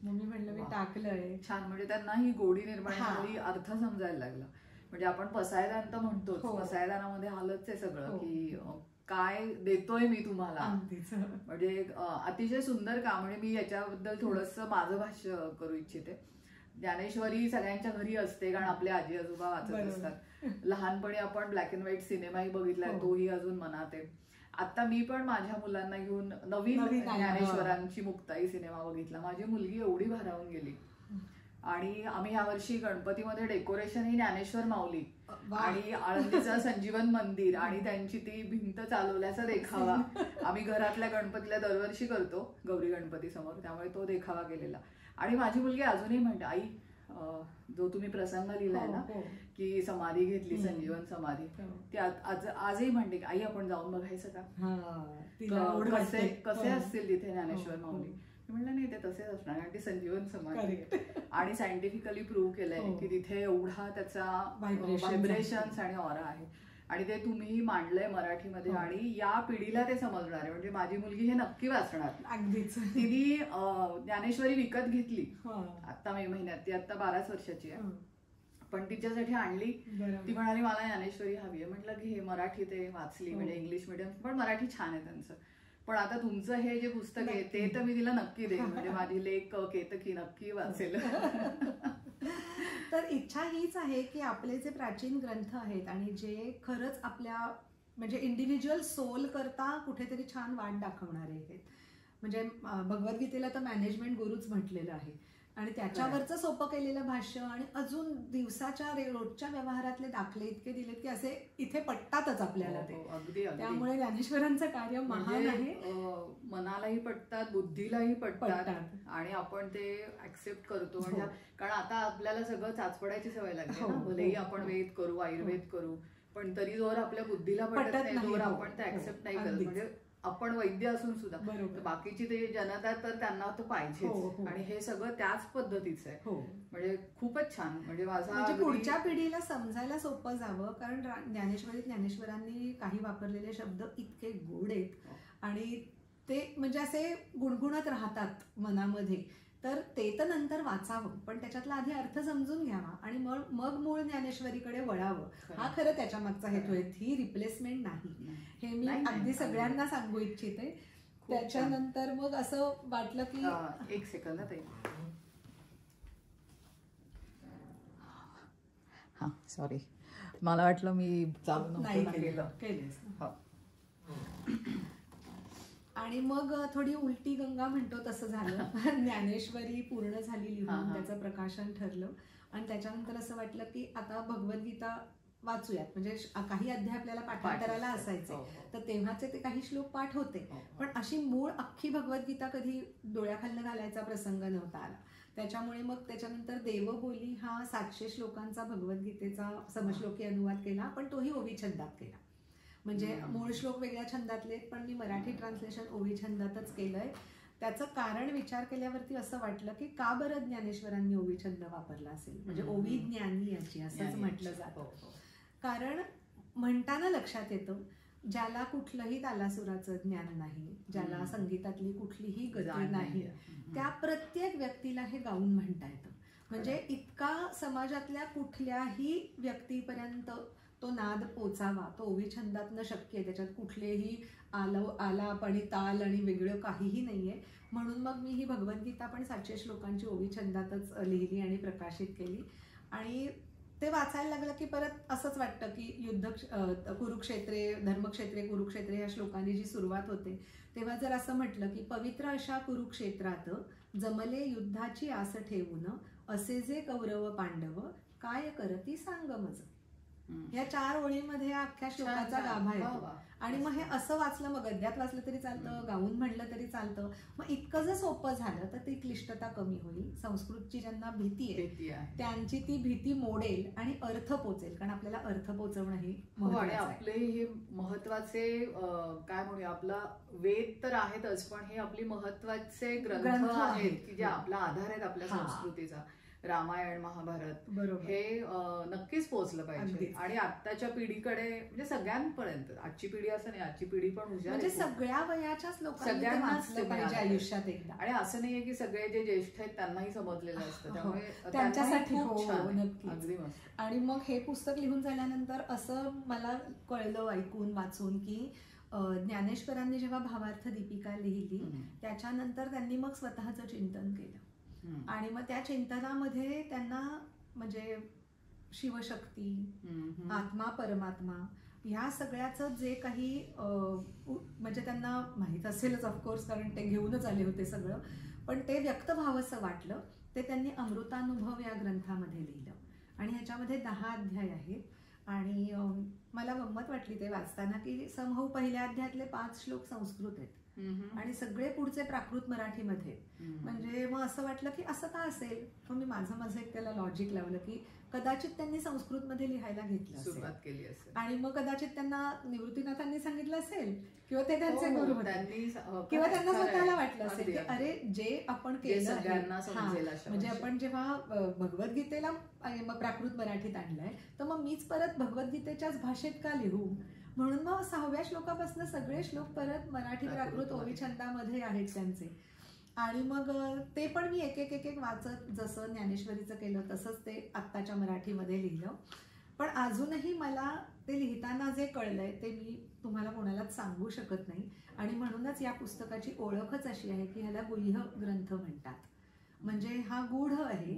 मग मी म्हणलं मी टाकलंय. छान. म्हणजे त्यांना ही गोडी निर्माण झाली, अर्थ समजायला लागला. म्हणजे आपण पसायदान तर म्हणतो, पसायदानामध्ये आलंच आहे सगळं की काय देतोय मी तुम्हाला. म्हणजे अतिशय सुंदर काम. म्हणजे मी याच्याबद्दल थोडंसं माझं भाष्य करू इच्छिते. ज्ञानेश्वरी सगळ्यांच्या घरी असते कारण आपले आजी आजोबा वाचत असतात. लहानपणी आपण ब्लॅक अँड व्हाईट सिनेमाही बघितलाय, तोही अजून मनात आहे. आता मी पण माझ्या मुलांना घेऊन नवीन ज्ञानेश्वरांची मुक्ताई सिनेमा बघितला. माझी मुलगी एवढी भारावून गेली. आणि आम्ही यावर्षी गणपतीमध्ये डेकोरेशन ही ज्ञानेश्वर माऊली आणि आळंदीचं संजीवन मंदिर आणि त्यांची ती भिंत चालवल्याचा देखावा आम्ही घरातल्या गणपतीला दरवर्षी करतो गौरी गणपती समोर, त्यामुळे तो देखावा केलेला. आणि माझी मुलगी अजूनही म्हणते, आई जो तुम्ही प्रसंग लिहिलाय ना की समाधी घेतली, संजीवन समाधी, ती आजही म्हणते की आई आपण जाऊन बघायचं का, कसे असतील तिथे ज्ञानेश्वर माऊली. म्हणलं नाही, ते तसेच असणार कारण ती संजीवन समाधी आणि सायंटिफिकली प्रूव्ह केलंय की तिथे एवढा त्याचा व्हायब्रेशन्स आणि ऑरा आहे. आणि ते तुम्ही मांडलंय मराठीमध्ये आणि या पिढीला ते समजणार आहे. म्हणजे माझी मुलगी हे नक्की वाचणार. अगदीच. तिने ज्ञानेश्वरी विकत घेतली आता मे महिन्यात. ती आता 12 वर्षाची आहे पण तिच्यासाठी आणली. ती म्हणाली मला ज्ञानेश्वरी हवी आहे. म्हटलं की हे मराठी ते वाचली, म्हणजे इंग्लिश मिडियम पण मराठी छान आहे त्यांचं. पण आता तुमचं हे जे पुस्तक आहे ते तर मी तिला नक्की देईन. म्हणजे माझी लेक केतकी नक्की वाचेल. तर इच्छा हीच आहे की आपले जे प्राचीन ग्रंथ आहेत आणि जे खरंच आपल्या म्हणजे इंडिव्हिज्युअल सोल करता कुठेतरी छान वाट दाखवणारे आहेत. म्हणजे भगवद्गीतेला तर मॅनेजमेंट गुरुच म्हटलेलं आहे आणि त्याच्यावरचं सोपं केलेलं भाष्य आणि अजून दिवसाच्या रोजच्या व्यवहारातले दाखले इतके दिलेत की असे इथे पटतातच आपल्याला ते. त्यामुळे ज्ञानेश्वरांचं कार्य महान आहे. मनालाही पटतात, बुद्धीलाही पटतात आणि आपण ते ऍक्सेप्ट करतो. म्हणजे कारण आता आपल्याला सगळं चाचपडायची सवय लागते ना. भलेही आपण वेद करू, आयुर्वेद करू, पण तरी जोर आपल्या बुद्धीला पटत नाही जोर आपण ते ऍक्सेप्ट नाही करत. म्हणजे आपण वैद्य असून सुद्धा बाकीची ते जनता तर त्यांना तो पाहिजे. आणि हे सगळं त्याच पद्धतीचं आहे. म्हणजे खूपच छान. म्हणजे माझा पुढच्या पिढीला समजायला सोपं जावं कारण ज्ञानेश्वरांनी काही वापरलेले शब्द इतके गोड आहेत आणि ते म्हणजे असे गुणगुणत राहतात मनामध्ये. तर ते तर नंतर वाचावं पण त्याच्यातला आधी अर्थ समजून घ्यावा आणि मग मूळ ज्ञानेश्वरीकडे वळावं. हा खरं त्याच्या मागचा हेतू आहे. ही रिप्लेसमेंट नाही हे मी अगदी सगळ्यांना सांगू इच्छिते. त्याच्यानंतर मग असं वाटलं की एक सेकंद हां सॉरी, मला वाटलं मी चालू नाही नव्हतं केलं. केलेस. हो. आणि मग थोडी उलटी गंगा म्हणतो तसं झालं. ज्ञानेश्वरी पूर्ण झाली लिहून, त्याचं प्रकाशन ठरलं आणि त्याच्यानंतर असं वाटलं की आता भगवद्गीता वाचूयात. म्हणजे काही अध्याय आपल्याला पाठांतराला असायचे, तर तेव्हाचे ते काही श्लोक पाठ होते, पण अशी मूळ अख्खी भगवद्गीता कधी डोळ्याखालनं घालायचा प्रसंग नव्हता आला. त्याच्यामुळे मग त्याच्यानंतर देवबोली हा 700 श्लोकांचा भगवद्गीतेचा समश्लोकी अनुवाद केला, पण तोही ओवी छंदात केला. म्हणजे मूळ श्लोक वेगळ्या छंदातले, पण मी मराठी ट्रान्सलेशन ओवी छंदातच केलंय. त्याचं कारण विचार केल्यावरती असं वाटलं की का बरं ज्ञानेश्वरांनी ओवी छंद वापरला असेल, म्हणजे ओवी ज्ञानी याची असंच म्हटलं जातं. कारण म्हणताना लक्षात येतं, ज्याला कुठलंही तालासुराचं ज्ञान नाही, ज्याला संगीतातली कुठलीही गती नाही, त्या प्रत्येक व्यक्तीला हे गाऊन म्हणता येतं. म्हणजे इतका समाजातल्या कुठल्याही व्यक्तीपर्यंत तो नाद पोचावा, तो ओवी छंदातनं शक्य आहे. त्याच्यात कुठलेही आलाप आणि ताल आणि वेगळं काहीही नाहीये. म्हणून मग मी ही भगवद्गीता पण 700 श्लोकांची ओवी छंदातच लिहिली आणि प्रकाशित केली. आणि ते वाचायला लागलं की परत असंच वाटतं की कुरुक्षेत्रे धर्मक्षेत्रे कुरुक्षेत्रे ह्या श्लोकांनी जी सुरुवात होते, तेव्हा जर असं म्हटलं की पवित्र अशा कुरुक्षेत्रात जमले युद्धाची आस ठेवून, असे जे कौरव पांडव काय करती सांग मज. या 4 ओळीमध्ये अख्ख्या श्लोकाचा गाभा येतो. आणि मग हे असं वाचलं, मग गद्यात वाचलं तरी चालतं, गाऊन म्हणलं तरी चालतं. मग इतकं जर सोपं झालं तर ती क्लिष्टता कमी होईल. संस्कृतची ज्यांना भीती आहे त्यांची ती भीती मोडेल आणि अर्थ पोचेल, कारण आपल्याला अर्थ पोचवणं ही आणि आपले हे महत्वाचे काय म्हणूया, आपला वेद तर आहेतच, पण हे आपली महत्वाचे ग्रंथ आहेत की जे आपला आधार आहेत आपल्या संस्कृतीचा. रामायण महाभारत हे नक्कीच पोहोचलं पाहिजे. आणि आत्ताच्या पिढीकडे, म्हणजे सगळ्यांपर्यंत, आजची पिढी असं नाही, आजची पिढी पण हुशार, म्हणजे सगळ्या वयाच्याच लोकांना पाहिजे आयुष्यात एकदा. आणि असं नाहीये की सगळे जे ज्येष्ठ आहेत त्यांनाही समजलेलं असतं, त्यामुळे त्यांच्यासाठी अगदी मस्त. आणि मग हे पुस्तक लिहून झाल्यानंतर असं मला कळलं ऐकून वाचून की ज्ञानेश्वरांनी जेव्हा भावार्थ दीपिका लिहिली, त्याच्यानंतर त्यांनी मग स्वतःचं चिंतन केलं. आणि मग त्या चिंतनामध्ये त्यांना म्हणजे शिवशक्ती, आत्मा, परमात्मा ह्या सगळ्याचं जे काही म्हणजे त्यांना माहीत असेलच ऑफकोर्स, कारण ते घेऊनच आले होते सगळं, पण ते व्यक्त व्हावंसं वाटलं. ते त्यांनी अमृतानुभव या ग्रंथामध्ये लिहिलं आणि ह्याच्यामध्ये 10 अध्याय आहेत. आणि मला गंमत वाटली ते वाचताना की समूह पहिल्या अध्यायातले 5 श्लोक संस्कृत आहेत आणि सगळे पुढचे प्राकृत मराठीमध्ये. म्हणजे मग असं वाटलं की असं का असेल. मग मी माझं एक त्याला लॉजिक लावलं की कदाचित त्यांनी संस्कृतमध्ये लिहायला घेतलं, सुरुवात केली असेल, आणि मग कदाचित त्यांना निवृत्तीनाथांनी सांगितलं असेल किंवा ते त्यांचे गुरु होते, किंवा त्यांना स्वतःला वाटलं असेल की अरे जे आपण केलं म्हणजे आपण जेव्हा भगवद्गीतेला मग प्राकृत मराठीत आणलंय, तर मग मीच परत भगवद्गीतेच्याच भाषेत का लिहू. म्हणून मग 6व्या श्लोकापासून सगळे श्लोक परत मराठी प्राकृत ओवी छंदामध्ये आहेत त्यांचे. आणि मग ते पण मी एक वाचत, जसं ज्ञानेश्वरीचं केलं तसंच ते आत्ताच्या मराठीमध्ये लिहिलं. पण अजूनही मला ते लिहिताना जे कळलंय ते मी तुम्हाला कोणालाच सांगू शकत नाही. आणि म्हणूनच या पुस्तकाची ओळखच अशी आहे की ह्याला गुह्य ग्रंथ म्हणतात. म्हणजे हा गूढ आहे.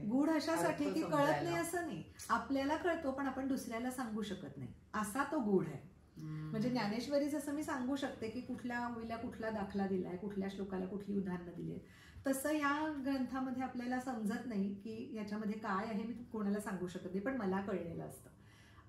गूढ अशासाठी की कळत नाही असं नाही, आपल्याला कळतो पण आपण दुसऱ्याला सांगू शकत नाही, असा तो गूढ आहे. म्हणजे ज्ञानेश्वरी जसं मी सांगू शकते की कुठल्या ओवीला कुठला दाखला दिलाय, कुठल्या श्लोकाला कुठली उदाहरणं दिली आहेत, तसं या ग्रंथामध्ये आपल्याला समजत नाही की याच्यामध्ये काय आहे, मी कोणाला सांगू शकत नाही, पण मला कळलेलं असतं.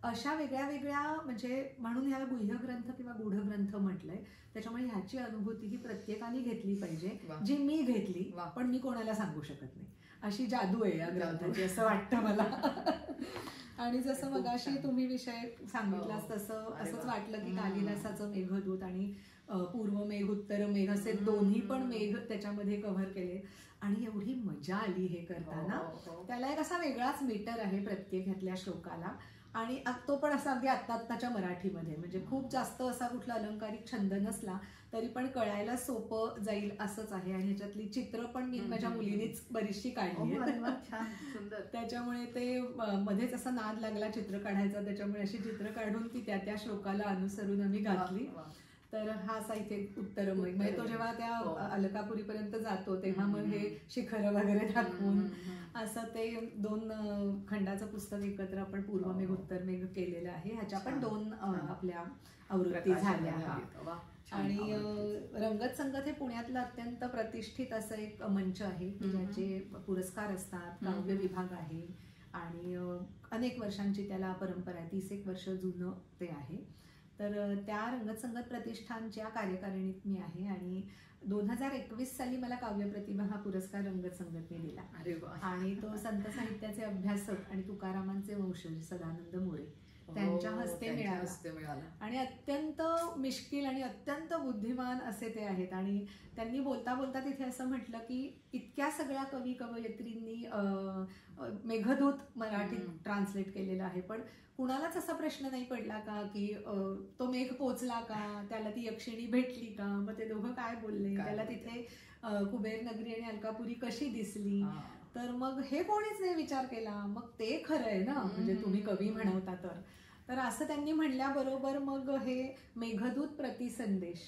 अशा वेगळ्या म्हणजे म्हणून ह्याला गुह्य ग्रंथ किंवा गूढ ग्रंथ म्हटलंय. त्याच्यामुळे ह्याची अनुभूती ही प्रत्येकाने घेतली पाहिजे, जी मी घेतली, पण मी कोणाला सांगू शकत नाही. अशी जादू आहे या ग्रंथाची असं वाटतं मला. आणि जसं मगाशी तुम्ही विषय सांगितलास तसं असंच वाटलं की कालिदासाचं मेघदूत आणि पूर्व मेघ उत्तर मेघ असे दोन्ही पण मेघ त्याच्यामध्ये कव्हर केले. आणि एवढी मजा आली हे करताना. त्याला एक असा वेगळाच मीटर आहे प्रत्येक ह्यातल्या श्लोकाला. आणि तो पण असा अगदी आत्ताच्या मराठीमध्ये, म्हणजे खूप जास्त असा कुठला अलंकारिक छंद नसला तरी पण कळायला सोपं जाईल असंच आहे. आणि ह्याच्यातली चित्र पण मी माझ्या मुलीनेच बरीचशी काढली आहेत. त्याच्यामुळे ते मध्येच असा नाद लागला चित्र काढायचा, त्याच्यामुळे अशी चित्र काढून ती त्या श्लोकाला अनुसरून आम्ही घातली. तर हा असा इथे उत्तर म्हणजे तो जेव्हा त्या अलकापुरीपर्यंत जातो तेव्हा मग हे शिखर वगैरे दाखवून असं ते 2 खंडाचं पुस्तक एकत्र आपण पूर्वमेघ उत्तरमेघ केलेलं आहे. ह्याच्या पण 2 आपल्या आवृत्ती झाल्या. आणि रंगत संगत हे पुण्यातलं अत्यंत प्रतिष्ठित असं एक मंच आहे की ज्याचे पुरस्कार असतात, काव्य विभाग आहे आणि अनेक वर्षांची त्याला परंपरा आहे. 31 वर्ष जुनं ते आहे. तर त्या रंगत संगत प्रतिष्ठानच्या कार्यकारिणीत मी आहे आणि 2021 साली मला काव्य प्रतिभा हा पुरस्कार रंगत संगतने दिला. आणि तो संत साहित्याचे अभ्यासक आणि तुकारामांचे वंशज सदानंद मोरे त्यांच्या हस्ते मिळाला. आणि अत्यंत मिश्किल आणि अत्यंत बुद्धिमान असे ते आहेत. आणि त्यांनी बोलता बोलता तिथे असं म्हटलं की इतक्या सगळ्या कवी कवयित्रींनी मेघदूत मराठीत ट्रान्सलेट केलेलं आहे, पण कुणालाच असा प्रश्न नाही पडला का की तो मेघ पोचला का, त्याला ती यक्षिणी भेटली का, मग ते दोघं काय बोलले, त्याला तिथे कुबेर नगरी आणि अलकापुरी कशी दिसली. तर मग हे कोणीच नाही विचार केला. मग ते खरं आहे ना, म्हणजे तुम्ही कवी म्हणवता तर असं त्यांनी म्हणल्याबरोबर मग हे मेघदूत प्रतिसंदेश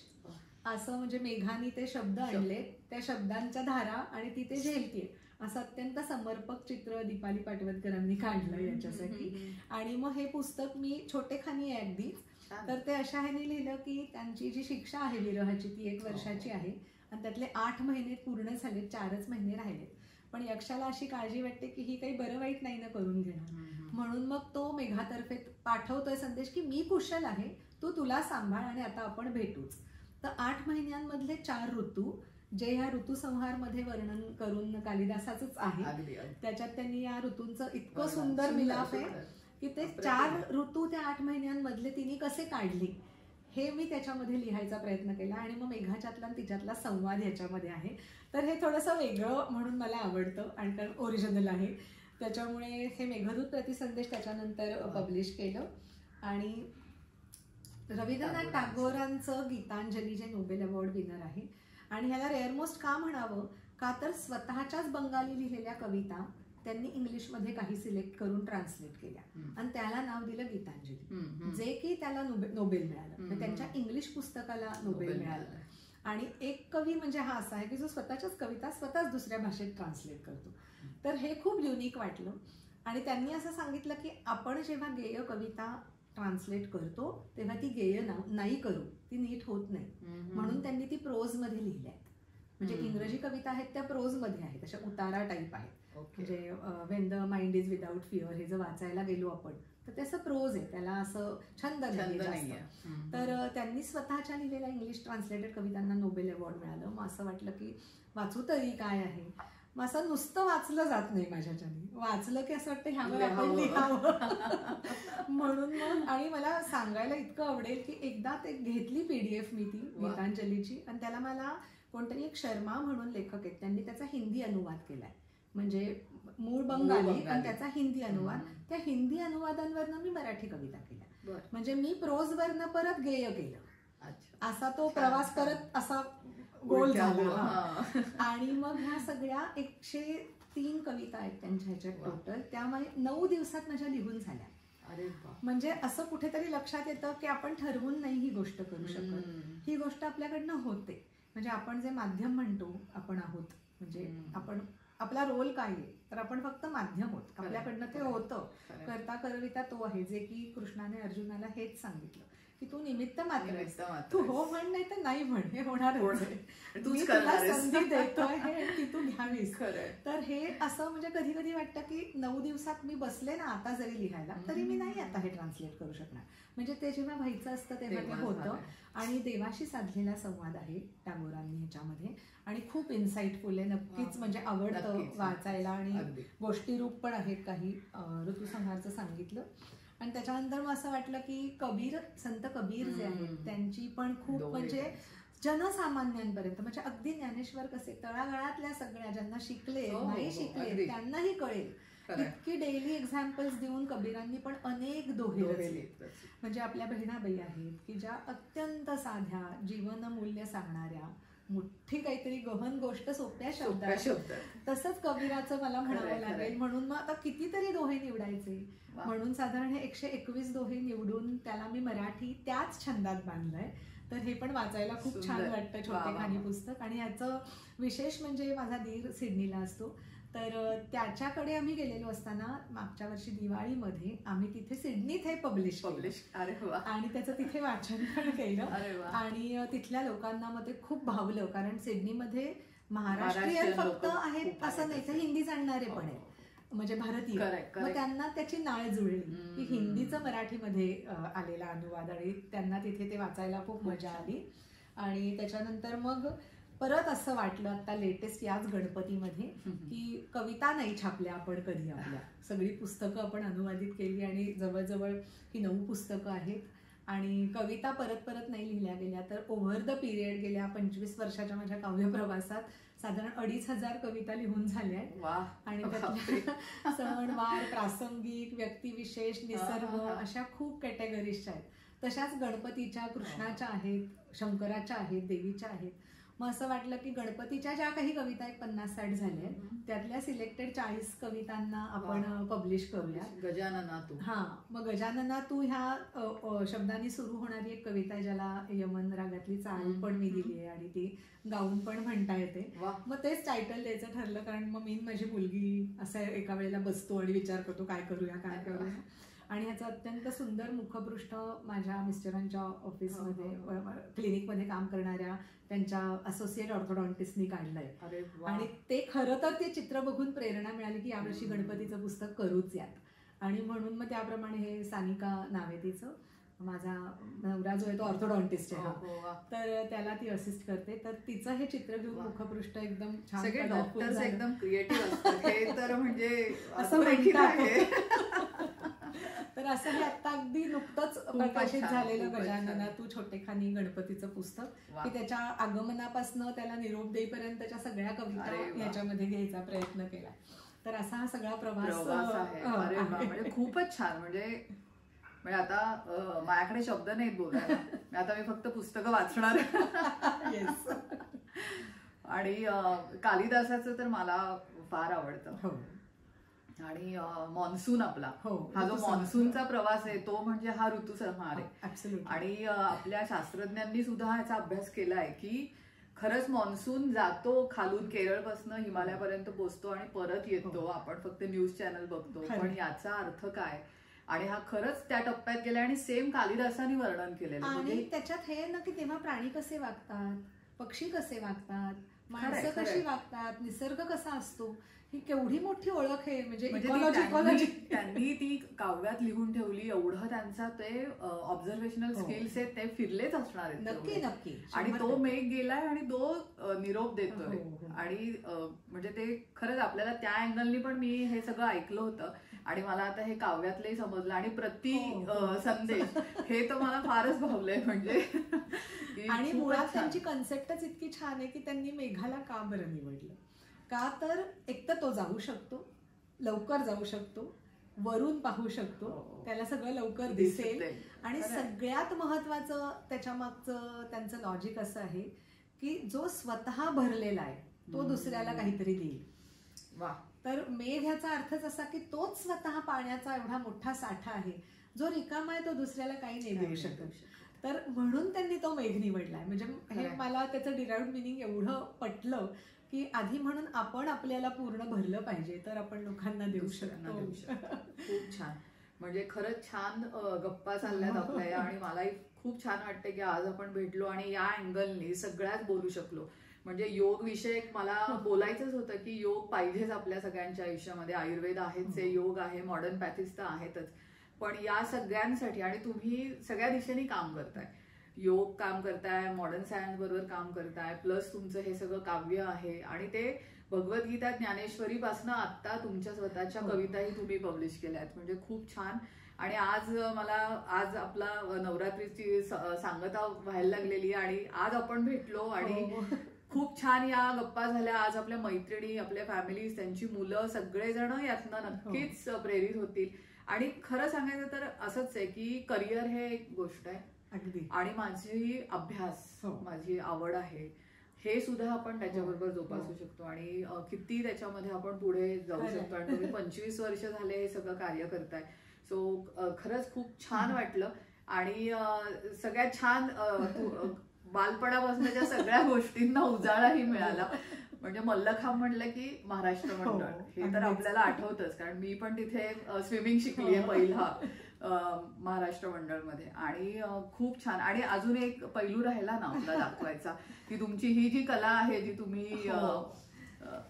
असं म्हणजे मेघानी ते शब्द आणले, त्या शब्दांच्या धारा आणि ती ते झेलतीये असं अत्यंत समर्पक चित्र दीपाली पाटवतकरांनी काढलं याच्यासाठी. आणि मग हे पुस्तक मी छोटेखानी आहे अगदीच. तर ते अशा ह्याने लिहिलं की त्यांची जी शिक्षा आहे विरहाची ती 1 वर्षाची आहे आणि त्यातले 8 महिने पूर्ण झाले, 4च महिने राहिले. पण यक्षाला अशी काळजी वाटते की ही काही बरं वाईट नाही ना करून घेणार, म्हणून मग तो मेघातर्फे पाठवतोय संदेश की मी कुशल आहे, तू तुला सांभाळ आणि आता आपण भेटूच. तर 8 महिन्यांमधले 4 ऋतू जे ह्या ऋतुसंहार मध्ये वर्णन करून कालिदासाचंच आहे. त्याच्यात त्यांनी या ऋतूंचं इतकं सुंदर मिलाप आहे की ते 4 ऋतू त्या 8 महिन्यांमधले तिने कसे काढले हे मी त्याच्यामध्ये लिहायचा प्रयत्न केला. आणि मग मेघाच्यातला आणि तिच्यातला संवाद ह्याच्यामध्ये आहे. तर हे थोडंसं वेगळं म्हणून मला आवडतं आणि कारण ओरिजिनल आहे त्याच्यामुळे हे मेघदूत प्रतिसंदेश त्याच्यानंतर पब्लिश केलं. आणि रवींद्रनाथ टागोरांचं गीतांजली जे नोबेल अवॉर्ड विनर आहे आणि ह्याला रेअरमोस्ट का म्हणावं का तर स्वतःच्याच बंगाली लिहिलेल्या कविता त्यांनी इंग्लिशमध्ये काही सिलेक्ट करून ट्रान्सलेट केल्या आणि त्याला नाव दिलं गीतांजली, जे की त्याला नोबेल मिळालं. त्यांच्या इंग्लिश पुस्तकाला नोबेल मिळालं. आणि एक कवी म्हणजे हा असा आहे की जो स्वतःच्याच कविता स्वतःच दुसऱ्या भाषेत ट्रान्सलेट करतो. तर हे खूप युनिक वाटलं. आणि त्यांनी असं सांगितलं की आपण जेव्हा गेय कविता ट्रान्सलेट करतो तेव्हा ती गेय नाही करू, ती नीट होत नाही, म्हणून त्यांनी ती प्रोज मध्ये लिहिल्या आहेत. म्हणजे इंग्रजी कविता आहेत त्या प्रोज मध्ये आहेत, अशा उतारा टाईप आहेत. म्हणजे when the mind is without fear हे जर वाचायला गेलो आपण तर ते असं प्रोज आहे, त्याला असं छंद नाही. तर त्यांनी स्वतःच्या लिहिलेल्या इंग्लिश ट्रान्सलेटेड कवितांना नोबेल अवॉर्ड मिळालं. मग असं वाटलं की वाचू तरी काय आहे. मग असं नुसतं वाचलं जात नाही माझ्याच्याने, वाचलं की असं वाटतं ह्यावर आपण लिहावं म्हणून मग. आणि मला सांगायला इतकं आवडेल की एकदा ते घेतली PDF मी ती गीतांजलीची आणि त्याला मला कोणतरी एक शर्मा म्हणून लेखक आहेत त्यांनी त्याचा हिंदी अनुवाद केलाय. म्हणजे मूळ बंगाली आणि त्याचा हिंदी अनुवाद, त्या हिंदी अनुवादांवरनं मी मराठी कविता केल्या. म्हणजे मी प्रोजवरनं परत गेय केलं, असा तो प्रवास करत असा गोल झाला. आणि मग ह्या सगळ्या 103 कविता आहेत त्यांच्या ह्याच्यात टोटल, त्यामुळे 9 दिवसात माझ्या लिहून झाल्या. म्हणजे असं कुठेतरी लक्षात येतं की आपण ठरवून नाही ही गोष्ट करू शकत, ही गोष्ट आपल्याकडनं होते. म्हणजे आपण जे माध्यम म्हणतो आपण आहोत, म्हणजे आपण आपला रोल काय आहे तर आपण फक्त माध्यम होत, आपल्याकडनं ते होतं. करता करविता तो आहे, जे की कृष्णाने अर्जुनाला हेच सांगितलं की तू निमित्त मात्र, तू हो म्हण नाही तर नाही म्हण, हे होणार, मी तुला संधी देतोय हे की तू घ्यावीस. तर हे असं म्हणजे कधी कधी वाटतं की 9 दिवसात मी बसले ना आता जरी लिहायला तरी मी नाही आता हे ट्रान्सलेट करू शकणार. म्हणजे ते जेव्हा व्हायचं असतं तेव्हा ते होतं. आणि देवाशी साधलेला संवाद आहे टागोरांनी ह्याच्यामध्ये आणि खूप इन्साइटफुल आहे, नक्कीच म्हणजे आवडतं वाचायला. आणि गोष्टी रूप पण आहेत काही, ऋतुसंहारचं सांगितलं. आणि त्याच्यानंतर मग असं वाटलं की कबीर, संत कबीर जे आहेत त्यांची पण खूप म्हणजे जनसामान्यांपर्यंत, म्हणजे अगदी ज्ञानेश्वर कसे तळागाळातल्या सगळ्या ज्यांना शिकले नाही शिकले त्यांनाही कळेल इतकी डेली एक्झाम्पल्स देऊन कबीरांनी पण अनेक दोहे रचले. म्हणजे आपल्या बहिणाबाई आहेत की ज्या अत्यंत साध्या जीवन मूल्य सांगणाऱ्या, मोठी काहीतरी गहन गोष्ट सोप्या शब्दात, तसंच कबीराचं मला म्हणावं लागेल. म्हणून मग आता कितीतरी दोहे निवडायचे, म्हणून साधारण हे 121 दोहे निवडून त्याला मी मराठी त्याच छंदात बांधलंय. तर हे पण वाचायला खूप छान सुंदर. वाटतं वा, छोटेखानी वा. पुस्तक. आणि याचं विशेष म्हणजे माझा दीर सिडनीला असतो, तर त्याच्याकडे आम्ही गेलेलो असताना मागच्या वर्षी दिवाळीमध्ये आम्ही तिथे सिडनीत हे पब्लिश अरे वा. आणि त्याचं तिथे वाचन पण केलं. अरे वा. आणि तिथल्या लोकांना मग ते खूप भावलं, कारण सिडनीमध्ये महाराष्ट्रीयन महाराष्ट्रीयन फक्त लोकं आहेत खूप असं नाही, तर आहेत. हिंदी जाणणारे पण हो. आहेत, म्हणजे भारतीय. Correct, मग correct. त्यांना त्याची नाळ जुळली हम्म. की हिंदीचं मराठीमध्ये आलेला अनुवाद, आणि त्यांना तिथे ते वाचायला खूप खूप मजा छान. आली. आणि त्याच्यानंतर मग परत असं वाटलं आता लेटेस्ट याच गणपतीमध्ये की कविता नाही छापल्या आपण कधी आपल्या, सगळी पुस्तकं आपण अनुवादित केली आणि जवळजवळ ही 9 पुस्तकं आहेत. आणि कविता परत परत नाही लिहिल्या गेल्या, तर ओव्हर द पिरियड गेल्या 25 वर्षाच्या माझ्या काव्य प्रवासात साधारण 2,500 कविता लिहून झाल्या आहेत. वा. आणि त्यातल्या सणवार, प्रासंगिक, व्यक्तिविशेष, निसर्ग अशा खूप कॅटेगरीजच्या आहेत. तशाच गणपतीच्या, कृष्णाच्या आहेत, शंकराच्या आहेत, देवीच्या आहेत. मग असं वाटलं की गणपतीच्या ज्या काही कविता एक 50-60 झाल्या आहेत त्यातल्या सिलेक्टेड 40 कवितांना आपण पब्लिश करूया. गजानना तू. हा, मग गजानना तू ह्या शब्दांनी सुरू होणारी एक कविता आहे, ज्याला यमन रागातली चाल पण मी दिली आहे आणि ती गाऊन पण म्हणता येते. मग तेच टायटल द्यायचं ठरलं, कारण मग मी माझी मुलगी असं एका वेळेला बसतो आणि विचार करतो काय करूया काय करूया. आणि ह्याचं अत्यंत सुंदर मुखपृष्ठ माझ्या मिस्टरांच्या ऑफिसमध्ये क्लिनिकमध्ये काम करणाऱ्या त्यांच्या असोसिएट ऑर्थोडॉन्टिस्टनी काढलंय. आणि ते खरं तर ते चित्र बघून प्रेरणा मिळाली की यावर्षी गणपतीचं पुस्तक करूच यात. आणि म्हणून मग त्याप्रमाणे हे सानिका नाव आहे तिचं, माझा नवरा जो आहे तो ऑर्थोडॉन्टिस्ट आहे, तर त्याला ती असिस्ट करते. तर तिचं हे चित्र घेऊन मुखपृष्ठ एकदम छान, सगळे डॉक्टर्स एकदम क्रिएटिव्ह असतात हे तर म्हणजे असं म्हणतात. तर असं हे आता अगदी नुकतंच प्रकाशित झालेलं गजानना तू छोटेखानी गणपतीचं पुस्तक, की त्याच्या आगमनापासून त्याला निरोप देईपर्यंतच्या सगळ्या कविता याच्यामध्ये घ्यायचा प्रयत्न केला. तर असा हा सगळा प्रवास आहे. म्हणजे खूपच छान. म्हणजे आता माझ्याकडे शब्द नाहीत बोलायला, आता मी फक्त पुस्तकं वाचणार. आणि कालिदासाचं तर मला फार आवडतं. आणि मान्सून आपला हा जो मान्सूनचा प्रवास आहे तो म्हणजे हा ऋतुसंहार आहे. आणि आपल्या शास्त्रज्ञांनी सुद्धा याचा अभ्यास केलाय की खरंच मान्सून जातो खालून केरळपासून हिमालयापर्यंत पोहोचतो आणि परत येतो. आपण फक्त न्यूज चॅनल बघतो, पण याचा अर्थ काय, आणि हा खरंच त्या टप्प्यात गेला. आणि सेम कालिदासानी वर्णन केलेलं. आणि त्याच्यात हे ना की तेव्हा प्राणी कसे वागतात, पक्षी कसे वागतात, माणसं कशी वागतात, निसर्ग कसा असतो, ही केवढी मोठी ओळख आहे. म्हणजे इकॉलॉजी त्यांनी ती काव्यात लिहून ठेवली. एवढं त्यांचा ते ऑब्झर्वेशनल स्किल्स आहेत, ते फिरलेच असणार आहेत. नक्की नक्की. आणि तो मेघ गेलाय आणि तो निरोप देतोय. आणि म्हणजे ते खरंच आपल्याला त्या अँगलनी पण मी हे सगळं ऐकलं होतं आणि मला आता हे काव्यातलंही समजलं. आणि प्रति संदेश हे तर मला फारच भावलंय. म्हणजे आणि मुळात त्यांची कन्सेप्टच इतकी छान आहे की त्यांनी मेघाला का बरं निवडलं, का तर एक तर तो जाऊ शकतो, लवकर जाऊ शकतो, वरून पाहू शकतो, त्याला सगळं लवकर दिसेल. आणि सगळ्यात महत्वाचं त्याच्या मागचं त्यांचं लॉजिक असं आहे की जो स्वतः भरलेला आहे तो दुसऱ्याला काहीतरी देईल. तर मेघ ह्याचा अर्थच असा की तोच स्वतः पाण्याचा एवढा मोठा साठा आहे, जो रिकामा आहे तो दुसऱ्याला काही नाही देऊ शकत. तर म्हणून त्यांनी तो मेघ निवडलाय. म्हणजे हे मला त्याचं डिराइव्ड मिनिंग एवढं पटलं की आधी म्हणून आपण आपल्याला पूर्ण भरलं पाहिजे, तर आपण लोकांना देऊ शकतो. खूप छान. म्हणजे खरंच छान गप्पा चालल्यात आपल्या. आणि मलाही खूप छान वाटतं की आज आपण भेटलो आणि या अँगलनी सगळ्याच बोलू शकलो. म्हणजे योग विषयक मला बोलायचंच होतं की योग पाहिजेच आपल्या सगळ्यांच्या आयुष्यामध्ये. आयुर्वेद आहेच, योग आहे, मॉडर्न पॅथिस तर आहेतच, पण या सगळ्यांसाठी. आणि तुम्ही सगळ्या दिशेने काम करताय, योग काम करताय, मॉडर्न सायन्स बरोबर काम करताय, प्लस तुमचं हे सगळं काव्य आहे. आणि ते भगवद्गीता, ज्ञानेश्वरी पासून आता तुमच्या स्वतःच्या कविताही तुम्ही पब्लिश केल्या आहेत. म्हणजे खूप छान. आणि आज आपला नवरात्रीची सांगता व्हायला लागलेली आणि आज आपण भेटलो आणि खूप छान या गप्पा झाल्या. आज आपल्या मैत्रिणी, आपल्या फॅमिलीज, त्यांची मुलं सगळेजण यातनं नक्कीच प्रेरित होतील. आणि खरं सांगायचं तर असंच आहे की करिअर हे एक गोष्ट आहे आणि माझी अभ्यास, माझी आवड आहे, हे सुद्धा आपण त्याच्याबरोबर जोपासू शकतो. आणि किती त्याच्यामध्ये आपण पुढे जाऊ शकतो. आणि तुम्ही 25 वर्ष झाले हे सगळं कार्य करताय. सो खरंच खूप छान वाटलं. आणि सगळ्यात छान बालपणापासूनच्या सगळ्या गोष्टींना उजाळाही मिळाला. म्हणजे मल्लखांब म्हणलं की महाराष्ट्र मंडळ हे तर आपल्याला आठवतच, कारण मी पण तिथे स्विमिंग शिकलीये पहिला महाराष्ट्र मंडळ मध्ये. आणि खूप छान. आणि अजून एक पैलू राहिला ना आपला दाखवायचा, की तुमची ही जी कला आहे जी तुम्ही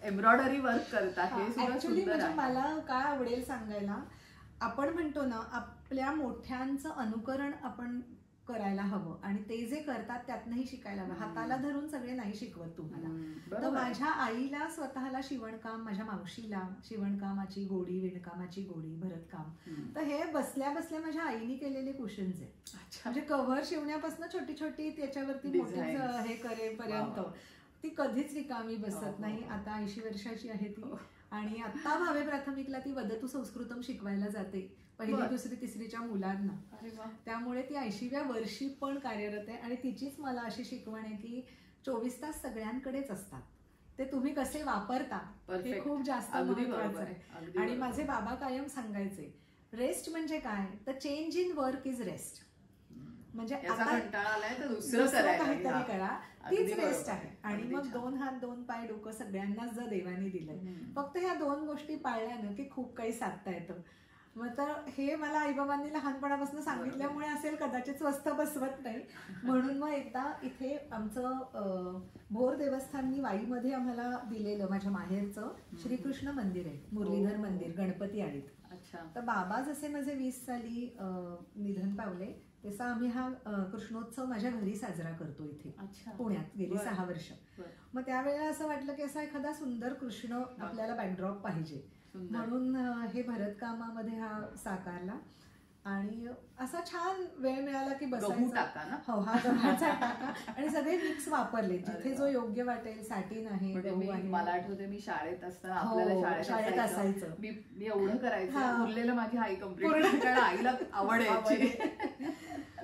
एम्ब्रॉयडरी वर्क करता हे सुद्धा सुंदर आहे. मला काय आवडेल सांगायला, आपण म्हणतो ना आपल्या मोठ्यांचं अनुकरण आपण करायला हवं आणि ते जे करतात त्यातनंही शिकायला हवं. हाताला धरून सगळे नाही शिकवत तुम्हाला. तर माझ्या आईला स्वतःला शिवणकाम, माझ्या मावशीला शिवणकामाची गोडी, विणकामाची गोडी, भरतकाम, तर हे बसल्या बसल्या माझ्या आईने केलेले कुशन्स आहेत. म्हणजे कव्हर शिवण्यापासून छोटी छोटी त्याच्यावरती मोठी हे करेपर्यंत ती कधीच रिकामी बसत नाही. आता 80 वर्षाची आहे ती आणि आता भावे प्राथमिकला ती वदतू संस्कृतम शिकवायला जाते, पहिली दुसरी तिसरीच्या मुलांना. त्यामुळे ती 80व्या वर्षी पण कार्यरत आहे. आणि तिचीच मला अशी शिकवण आहे की 24 तास सगळ्यांकडेच असतात, ते तुम्ही कसे वापरता हे खूप जास्त महत्त्वाचं आहे. आणि माझे बाबा कायम सांगायचे, रेस्ट म्हणजे काय, तर change in work is rest. म्हणजे दुसरं काहीतरी करा, तीच रेस्ट आहे. आणि मग 2 हात 2 पाय डोकं सगळ्यांनाच जर देवाने दिलंय, फक्त ह्या 2 गोष्टी पाळल्यानं की खूप काही साधता येतं. मग तर हे मला आईबाबांनी लहानपणापासून सांगितल्यामुळे असेल, कदाचित स्वस्थ बसवत नाही म्हणून. मग एकदा इथे आमचं भोर देवस्थाननी वाईमध्ये आम्हाला दिलेलं माझ्या माहेरचं श्रीकृष्ण मंदिर आहे, मुरलीधर मंदिर, गणपती आळीत. तर बाबा जसे माझे 20 साली निधन पावले, तसा आम्ही हा कृष्णोत्सव माझ्या घरी साजरा करतो इथे पुण्यात गेली 6 वर्ष. मग त्यावेळेला असं वाटलं की असा एखादा सुंदर कृष्ण आपल्याला बॅकड्रॉप पाहिजे, म्हणून हे भरतकामामध्ये हा साकारला. आणि असा छान वेळ मिळाला की बसायचा. हो, हा गव्हाचा टाका. आणि सगळे मिक्स वापरले जिथे जो योग्य वाटेल. सॅटिन आहे, मला आठवते मी शाळेत असताना आपल्याला शाळेत असायचं, मी एवढं करायचं, उरलेलं माझी आई कम्प्लीट, कारण आईला आवडायची.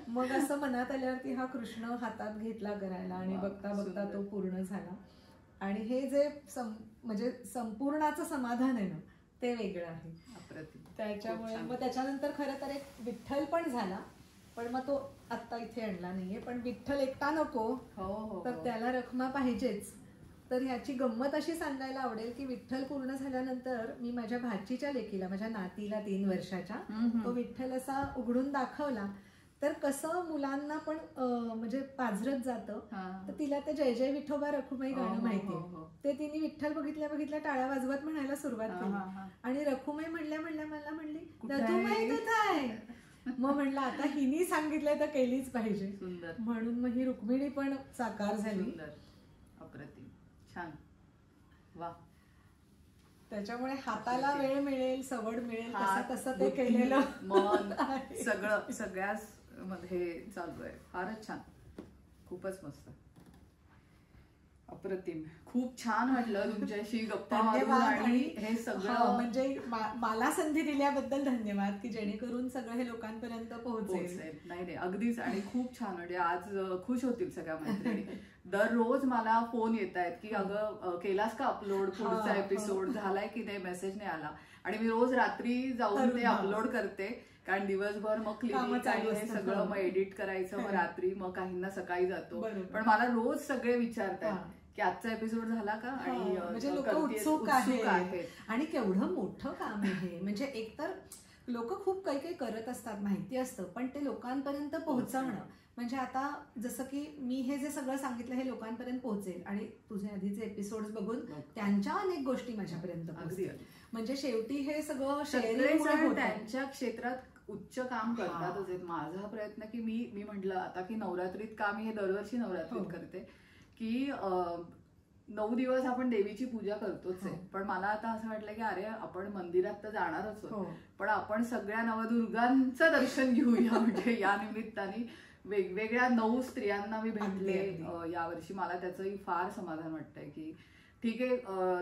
मग असं मनात आल्यावरती हा कृष्ण हातात घेतला करायला आणि बघता बघता तो पूर्ण झाला. आणि हे जे म्हणजे संपूर्णाचं समाधान आहे ना, ते वेगळं आहे. त्याच्यामुळे मग त्याच्यानंतर खरं तर एक विठ्ठल पण झाला, पण मग तो आता इथे आणला नाहीये. पण विठ्ठल एकटा नको, तर त्याला रखमा पाहिजेच. तर ह्याची गंमत अशी सांगायला आवडेल की विठ्ठल पूर्ण झाल्यानंतर मी माझ्या भाचीच्या लेकीला, माझ्या नातीला 3 वर्षाच्या, तो विठ्ठल असा उघडून दाखवला. तर कसं मुलांना पण म्हणजे पाझरत जातं, तर तिला ते जय जय विठोबा रखुमाई गाणं माहितीये, ते तिने विठ्ठल बघितल्या बघितल्या टाळ्या वाजवत म्हणायला सुरुवात केली. आणि रखुमाई म्हणल्या मला म्हणली, रखुमाई तू काय? मग म्हणलं आता हिनी सांगितलंय तर केलीच पाहिजे, म्हणून मग ही रुक्मिणी पण साकार झाली. अप्रतिम, छान, वा. त्याच्यामुळे हाताला वेळ मिळेल, सवड मिळेल तसं ते केलेलं मन सगळं सगळ्याच मध्ये चालू आहे. फारच छान, खूपच मस्त, अप्रतिम. खूप छान वाटलं तुमच्याशी गप्पा मारून. आणि हे सगळं म्हणजे मला संधी दिल्याबद्दल धन्यवाद, की जेणेकरून सगळं हे लोकांपर्यंत पोहोचेल. नाही अगदीच. आणि खूप छान, म्हणजे आज खुश होतील सगळ्या मैत्रिणी. दररोज मला फोन येत आहेत की अगं केलास का अपलोड, पुढचा एपिसोड झालाय की नाही, मेसेज नाही आला. आणि मी रोज रात्री जाऊन ते अपलोड करते, कारण दिवसभर मग क्लिनिक हे सगळं मग एडिट करायचं, मग रात्री, मग काहींना सकाळी जातो. पण मला रोज सगळे विचारतात की आजचा एपिसोड झाला का, आणि म्हणजे लोक उत्सुक आहेत. आणि केवढं मोठं काम आहे. म्हणजे एकतर लोक खूप काही काही करत असतात, माहिती असतं, पण ते लोकांपर्यंत पोहोचवणं, म्हणजे आता जसं की मी हे जे सगळं सांगितलं हे लोकांपर्यंत पोहोचेल, आणि तुझे आधीचे एपिसोड्स बघून त्यांच्या अनेक गोष्टी माझ्यापर्यंत पोहोचतील. म्हणजे शेवटी हे सगळं त्यांच्या क्षेत्रात उच्च काम करतातच आहेत. माझा प्रयत्न की मी म्हटलं आता की नवरात्रीत का, मी हे दरवर्षी नवरात्रीत करते की 9 दिवस आपण देवीची पूजा करतोच आहे. पण मला आता असं वाटलं की अरे आपण मंदिरात तर जाणारच आहोत, पण आपण सगळ्या नवदुर्गांचं दर्शन घेऊया. म्हणजे या निमित्ताने वेगवेगळ्या 9 स्त्रियांना मी भेटले यावर्षी. मला त्याचंही फार समाधान वाटतंय की ठीक आहे,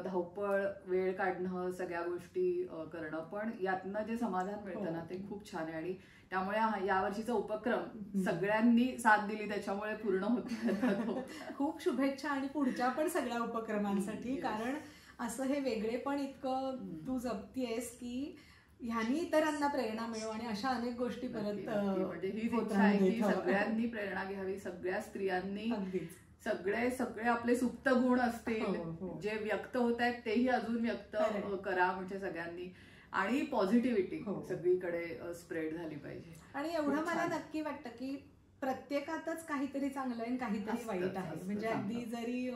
धावपळ, वेळ काढणं, सगळ्या गोष्टी करणं, पण यातनं जे समाधान मिळतं ना ते खूप छान आहे. आणि त्यामुळे यावर्षीचा उपक्रम सगळ्यांनी साथ दिली त्याच्यामुळे पूर्ण होतो. खूप शुभेच्छा आणि पुढच्या पण सगळ्या उपक्रमांसाठी. कारण असं हे वेगळे पण इतकं तू जपतीयस की ह्यानी इतरांना प्रेरणा मिळो आणि अशा अनेक गोष्टी नक्की, परत नक्की. म्हणजे हीच होत इच्छा आहे राहू की देत. सगळ्यांनी प्रेरणा घ्यावी, सगळ्या स्त्रियांनी अगदीच. सगळे सगळे आपले सुप्त गुण असतील हो, हो. जे व्यक्त होत आहेत तेही अजून व्यक्त खरंय. करा म्हणजे सगळ्यांनी, आणि पॉझिटिव्हिटी हो. सगळीकडे स्प्रेड झाली पाहिजे. आणि एवढं खूप मला छान. नक्की वाटतं की प्रत्येकातच काहीतरी चांगलं आहे आणि काहीतरी असतंच, वाईट आहे. असतं म्हणजे चांगलं. अगदी जरी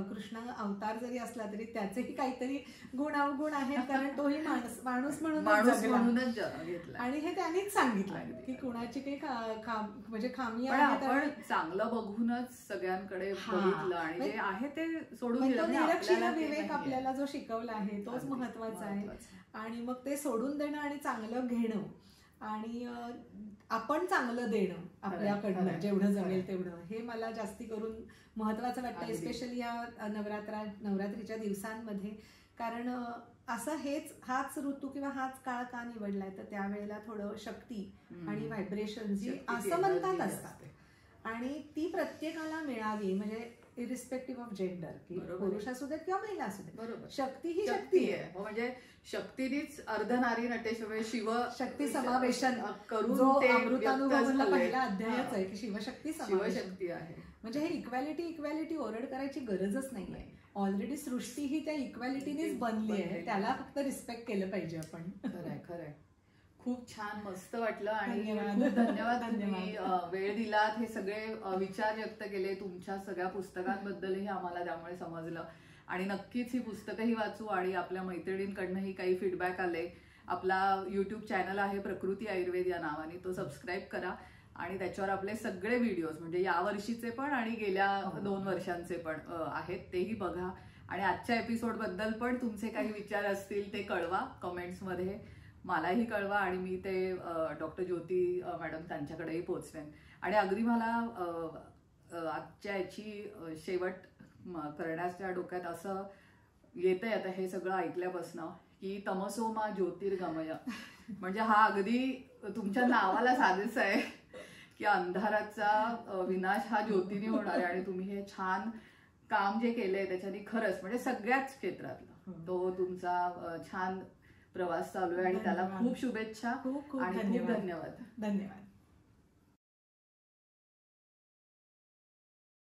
कृष्ण अवतार जरी असला तरी त्याचेही काहीतरी गुण अवगुण आहेत, कारण तोही माणूस म्हणून माणूस म्हणूनच घेतला. आणि हे त्यांनीच सांगितलं अगदी. की कुणाची काही म्हणजे खामी पण आहे आपण चांगलं बघूनच सगळ्यांकडे हा. बघितलं आणि जे आहे ते सोडून म्हणजे दिलं. तो म्हणजे निरक्षीर आपल्याला ते विवेक नाहीये. आपल्याला जो शिकवला आहे तोच अगदी महत्वाचा आहे. महत्त्वाचं. आणि मग ते सोडून देणं आणि चांगलं घेणं आणि आपण चांगलं देणं आपल्याकडनं खरंय. जेवढं जमेल तेवढं, हे मला जास्ती करून महत्वाचं वाटतं, अगदी. स्पेशली या नवरात्रीच्या दिवसांमध्ये. कारण असं हाच ऋतू किंवा हाच काळ का निवडलाय, तर त्यावेळेला थोडं शक्ती आणि व्हायब्रेशन जी शक्तीची असं म्हणतात energy असतात आणि ती प्रत्येकाला मिळावी, म्हणजे इरिस्पेक्टिव्ह ऑफ जेंडर, की बरोबर. पुरुष असू देत किंवा महिला असू देत, बरोबर. शक्ती ही शक्ती शक्ती आहे. हो, म्हणजे शक्तीनीच अर्धनारी नटेश्वर शिव शक्ती समावेशन करून जो ते अमृतानुभवला व्यक्त झालंय. पहिला अध्यायच हा. आहे की शिवशक्ती समावेशन. शिवशक्ती आहे. म्हणजे हे इक्वॅलिटी ओरड करायची गरजच नाहीये. ऑलरेडी सृष्टी ही त्या इक्वॅलिटीनेच बनली आहे, त्याला फक्त रिस्पेक्ट केलं पाहिजे आपण. खरंय खरंय. खूप छान, मस्त वाटलं आणि धन्यवाद. खूप धन्यवाद. तुम्ही धन्यवाद. वेळ दिलात, हे सगळे विचार व्यक्त केले, तुमच्या सगळ्या पुस्तकांबद्दलही आम्हाला त्यामुळे समजलं. आणि नक्कीच ही पुस्तकंही वाचू आणि आपल्या मैत्रिणींकडनंही काही फीडबॅक आले. आपला युट्यूब चॅनल आहे प्रकृती आयुर्वेद या नावाने, तो सबस्क्राईब करा आणि त्याच्यावर आपले सगळे व्हिडिओज म्हणजे या वर्षीचे पण आणि गेल्या 2 वर्षांचे पण आहेत, तेही बघा. आणि आजच्या एपिसोड बद्दल पण तुमचे काही विचार असतील ते कळवा कमेंट्समध्ये, मलाही कळवा आणि मी ते डॉक्टर ज्योती मॅडम त्यांच्याकडेही पोहोचवेन. आणि अगदी मला आजच्या याची शेवट करण्याच्या डोक्यात असं येतंय आता हे सगळं ऐकल्यापासनं की तमसोमा ज्योतिर्गमय, म्हणजे हा अगदी तुमच्या नावाला साजेसा आहे की अंधाराचा विनाश हा ज्योतीने होणार आहे. आणि तुम्ही हे छान काम जे केलंय त्याच्याने खरंच म्हणजे सगळ्याच क्षेत्रातला तो तुमचा छान प्रवास चालू आहे आणि त्याला खूप शुभेच्छा खूप खूप आणि खूप धन्यवाद. धन्यवाद.